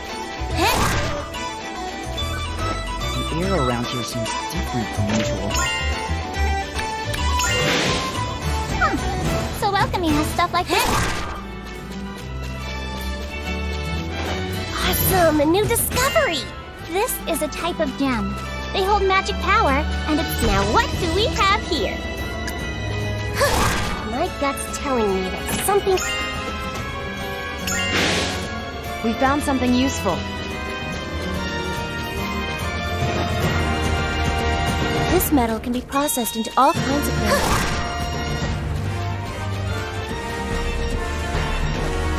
The air around here seems different from usual. So welcoming has stuff like this. Awesome! A new discovery! This is a type of gem. They hold magic power, and it's... Now what do we have here? My gut's telling me that something... We found something useful. This metal can be processed into all kinds of things.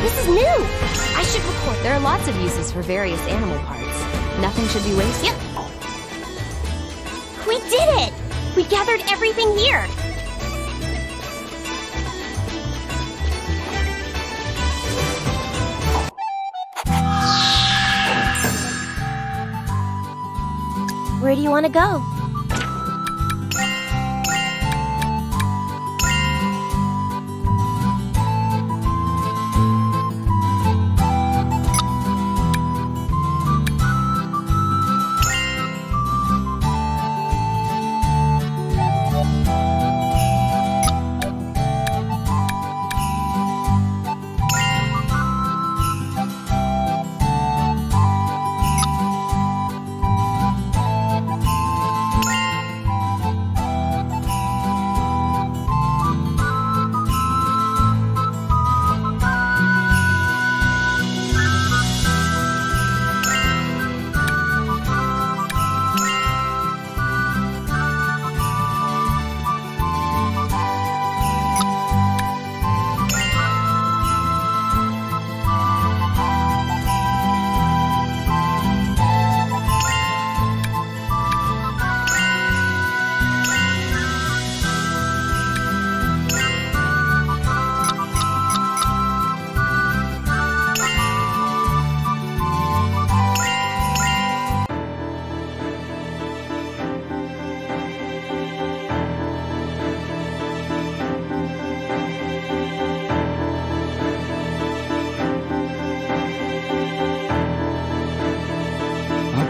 This is new! I should record. There are lots of uses for various animal parts. Nothing should be wasted. Yep. We did it! We gathered everything here. Where do you want to go?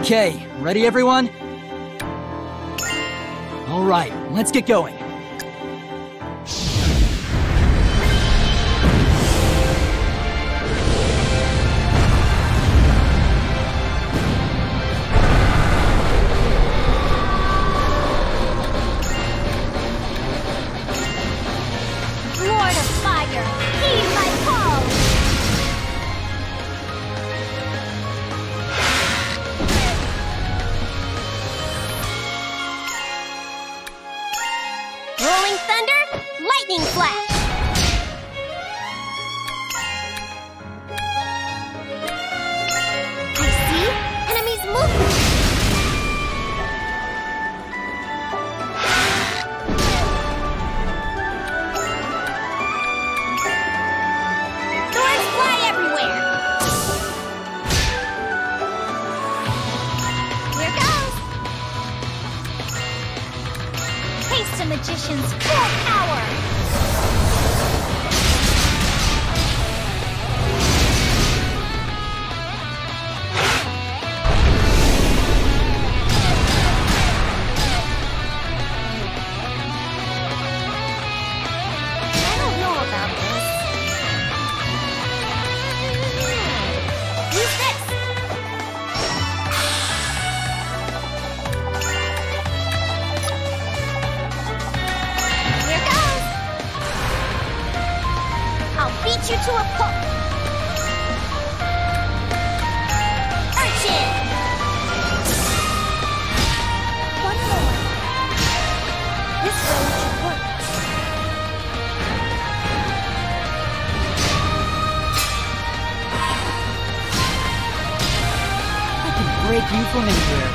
Okay, ready everyone? All right, let's get going. Lord of Fire, heed my call! Rolling thunder, lightning flash! I see enemies movement! Swords fly everywhere! Here goes! Taste a magician's full power! I don't know about this. Use this! Here goes! I'll beat you to a pulp! Urchin! One more. This road should work. I can break you from anywhere.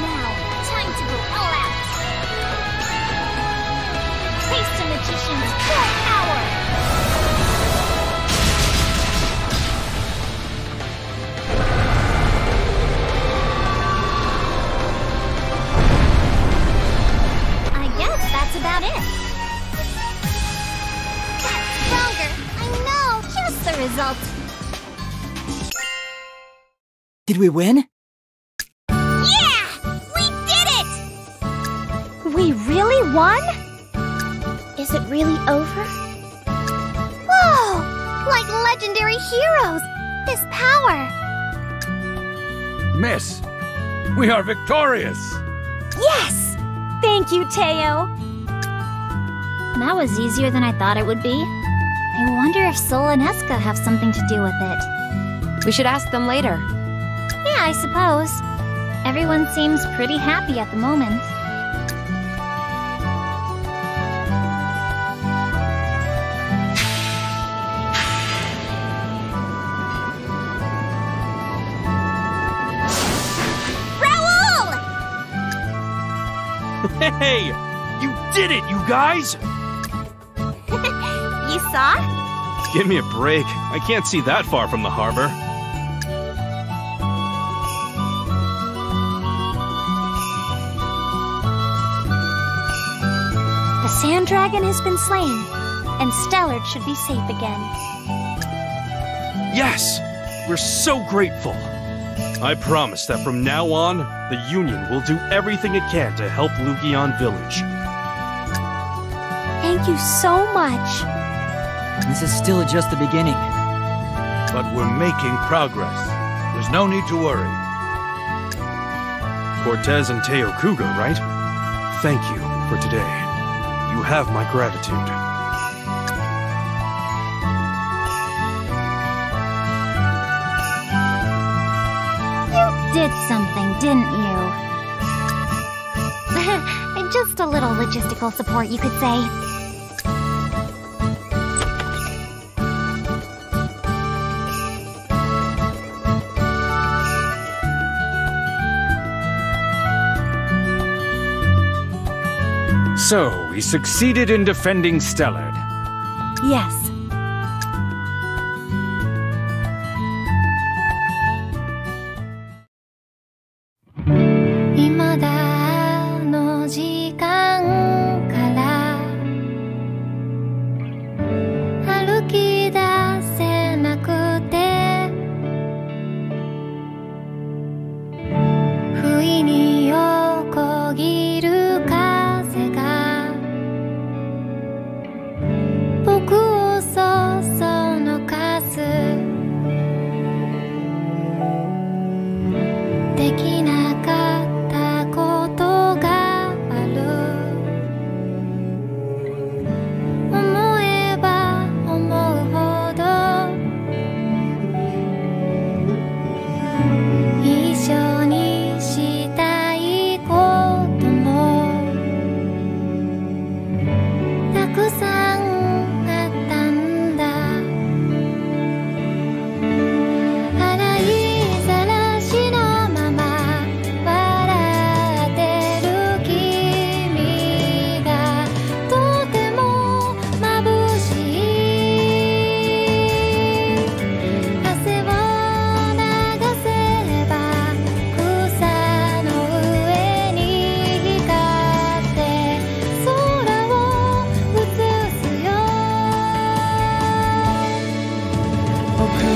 Now, time to go all out! Taste a magician's full power! I guess that's about it. That's stronger. I know. Just the result. Did we win? Yeah! We did it! We really won? Is it really over? Whoa! Like legendary heroes! This power! Miss, we are victorious! Yes! Thank you, Teo. That was easier than I thought it would be. I wonder if Sol and Eska have something to do with it. We should ask them later. Yeah, I suppose. Everyone seems pretty happy at the moment. Raoul! Hey! You did it, you guys! You saw? Give me a break. I can't see that far from the harbor. The sand dragon has been slain, and Stellard should be safe again. Yes! We're so grateful. I promise that from now on, the Union will do everything it can to help Lugion Village. Thank you so much. This is still just the beginning. But we're making progress. There's no need to worry. Cortez and Teo Kuga, right? Thank you for today. You have my gratitude. You did something, didn't you? Just a little logistical support, you could say. So, we succeeded in defending Stellard. Yes.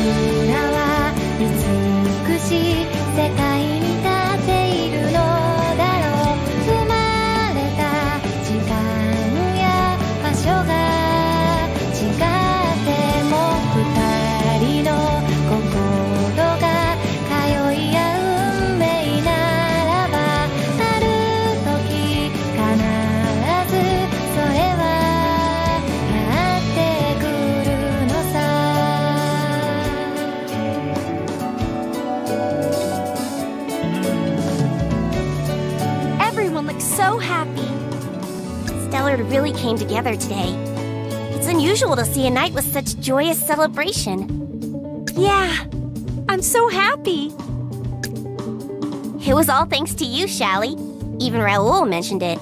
は美しい世界に立っているのだろう。生まれた時間や場所が違っても二人の心が通い合う運命ならば、ある時必ずそれはやってくるのさ。Everyone looks so happy. Stellar really came together today. It's unusual to see a night with such joyous celebration. Yeah, I'm so happy. It was all thanks to you, Shallie. Even Raoul mentioned it.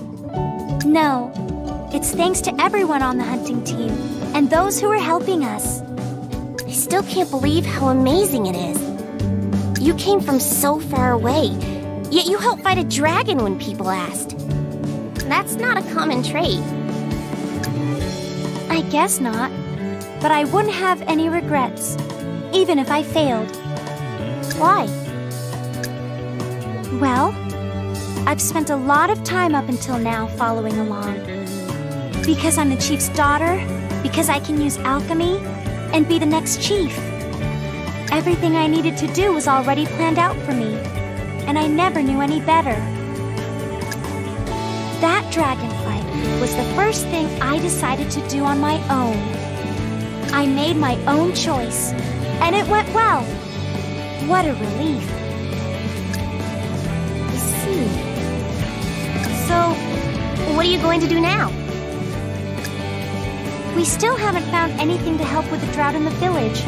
No, it's thanks to everyone on the hunting team and those who are helping us. I still can't believe how amazing it is. You came from so far away, yet you helped fight a dragon when people asked. That's not a common trait. I guess not, but I wouldn't have any regrets, even if I failed. Why? Well, I've spent a lot of time up until now following along. Because I'm the chief's daughter, because I can use alchemy, and be the next chief. Everything I needed to do was already planned out for me, and I never knew any better. That dragon fight was the first thing I decided to do on my own. I made my own choice, and it went well. What a relief. I see. So, what are you going to do now? We still haven't found anything to help with the drought in the village.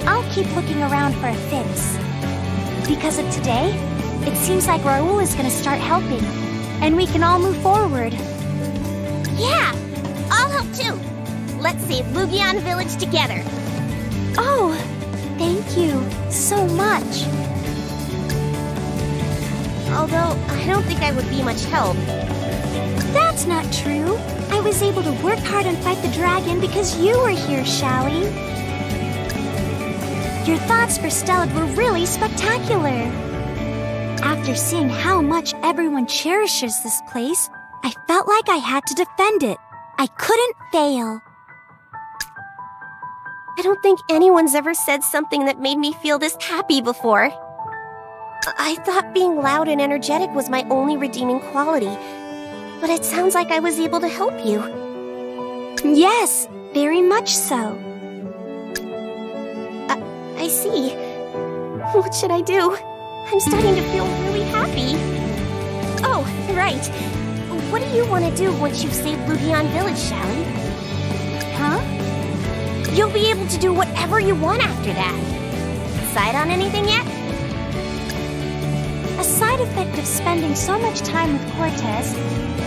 I'll keep looking around for a fix. Because of today, it seems like Raoul is going to start helping, and we can all move forward. Yeah, I'll help too. Let's save Lugion Village together. Oh, thank you so much. Although, I don't think I would be much help. That's not true. I was able to work hard and fight the dragon because you were here, Shallie. Your thoughts for Stellar were really spectacular. After seeing how much everyone cherishes this place, I felt like I had to defend it. I couldn't fail. I don't think anyone's ever said something that made me feel this happy before. I thought being loud and energetic was my only redeeming quality, but it sounds like I was able to help you. Yes, very much so. I see. What should I do? I'm starting to feel really happy. Oh, right. What do you want to do once you've saved Lugion Village, Shallie? Huh? You'll be able to do whatever you want after that. Decide on anything yet? A side effect of spending so much time with Cortez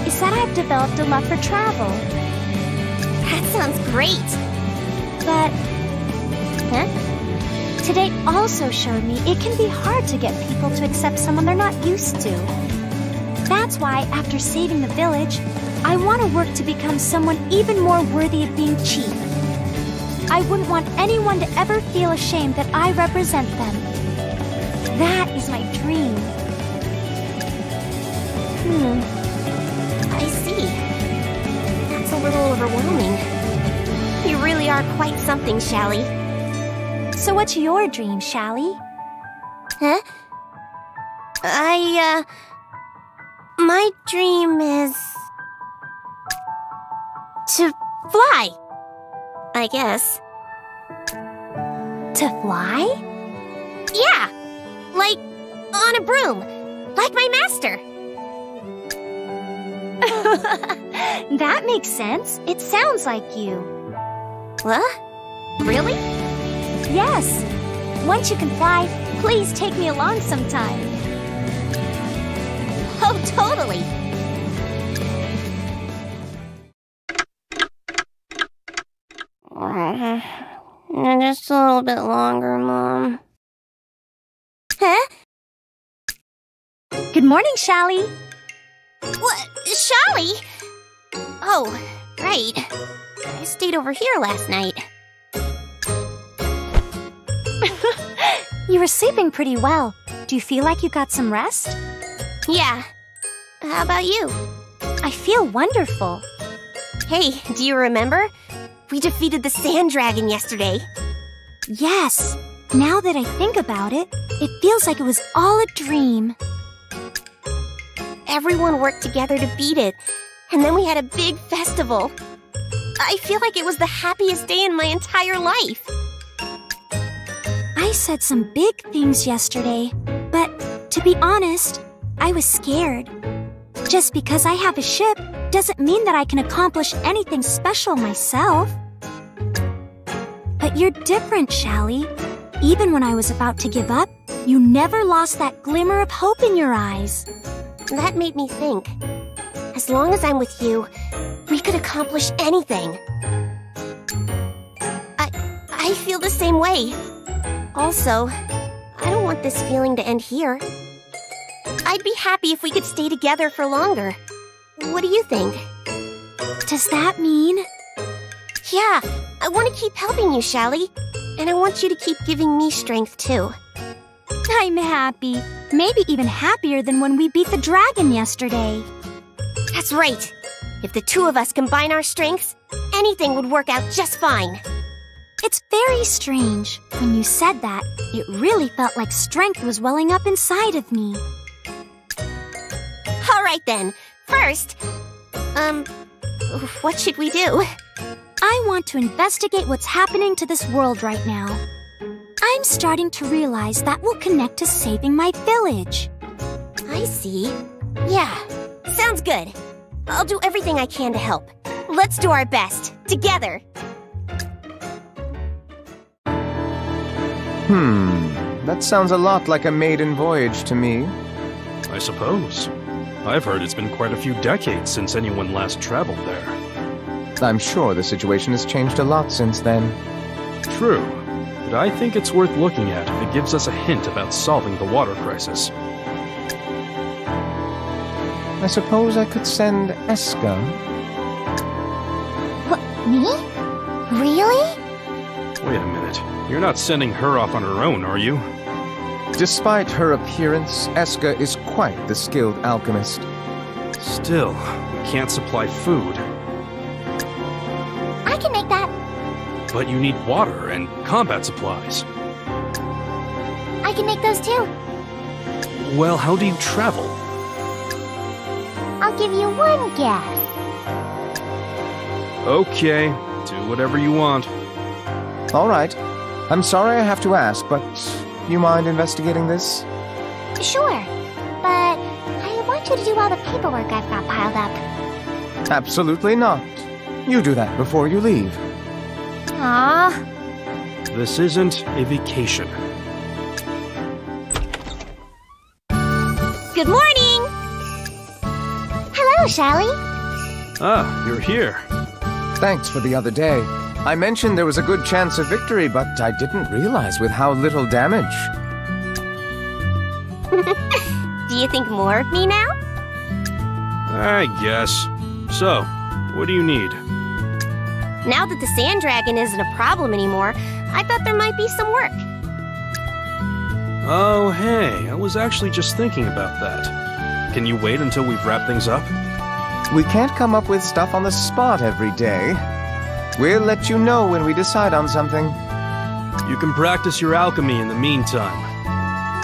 is that I've developed a love for travel. That sounds great. But huh? Today also showed me it can be hard to get people to accept someone they're not used to. That's why, after saving the village, I want to work to become someone even more worthy of being chief. I wouldn't want anyone to ever feel ashamed that I represent them. That is my dream. I see. That's a little overwhelming. You really are quite something, Shallie. So what's your dream, Shallie? Huh? My dream is to fly, I guess. To fly? Yeah, like on a broom, like my master. That makes sense. It sounds like you. What? Really? Yes. Once you can fly, please take me along sometime. Oh, totally. Just a little bit longer, Mom. Huh? Good morning, Shallie. What? Shallie? Oh, right. I stayed over here last night. You were sleeping pretty well. Do you feel like you got some rest? Yeah. How about you? I feel wonderful. Hey, do you remember? We defeated the sand dragon yesterday. Yes. Now that I think about it, it feels like it was all a dream. Everyone worked together to beat it, and then we had a big festival. I feel like it was the happiest day in my entire life. I said some big things yesterday, but to be honest, I was scared. Just because I have a ship doesn't mean that I can accomplish anything special myself. But you're different, Shallie. Even when I was about to give up, you never lost that glimmer of hope in your eyes. That made me think. As long as I'm with you, we could accomplish anything. I feel the same way. Also, I don't want this feeling to end here. I'd be happy if we could stay together for longer. What do you think? Does that mean? Yeah, I want to keep helping you, Shallie. And I want you to keep giving me strength, too. I'm happy. Maybe even happier than when we beat the dragon yesterday. That's right. If the two of us combine our strengths, anything would work out just fine. It's very strange. When you said that, it really felt like strength was welling up inside of me. All right then. First, what should we do? I want to investigate what's happening to this world right now. I'm starting to realize that will connect to saving my village. I see. Yeah, sounds good. I'll do everything I can to help. Let's do our best, together. That sounds a lot like a maiden voyage to me. I suppose. I've heard it's been quite a few decades since anyone last traveled there. I'm sure the situation has changed a lot since then. True, but I think it's worth looking at if it gives us a hint about solving the water crisis. I suppose I could send Eska. What, me? Really? Wait a minute. You're not sending her off on her own, are you? Despite her appearance, Eska is quite the skilled alchemist. Still, we can't supply food. I can make that. But you need water and combat supplies. I can make those too. Well, how do you travel? I'll give you one guess. Okay, do whatever you want. All right. I'm sorry I have to ask, but you mind investigating this? Sure, but I want you to do all the paperwork I've got piled up. Absolutely not. You do that before you leave. Aww. This isn't a vacation. Good morning! Hello, Shallie. Ah, you're here. Thanks for the other day. I mentioned there was a good chance of victory, but I didn't realize with how little damage. Do you think more of me now? I guess. So, what do you need? Now that the sand dragon isn't a problem anymore, I thought there might be some work. Oh, hey, I was actually just thinking about that. Can you wait until we've wrapped things up? We can't come up with stuff on the spot every day. We'll let you know when we decide on something. You can practice your alchemy in the meantime.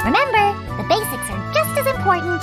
Remember, the basics are just as important.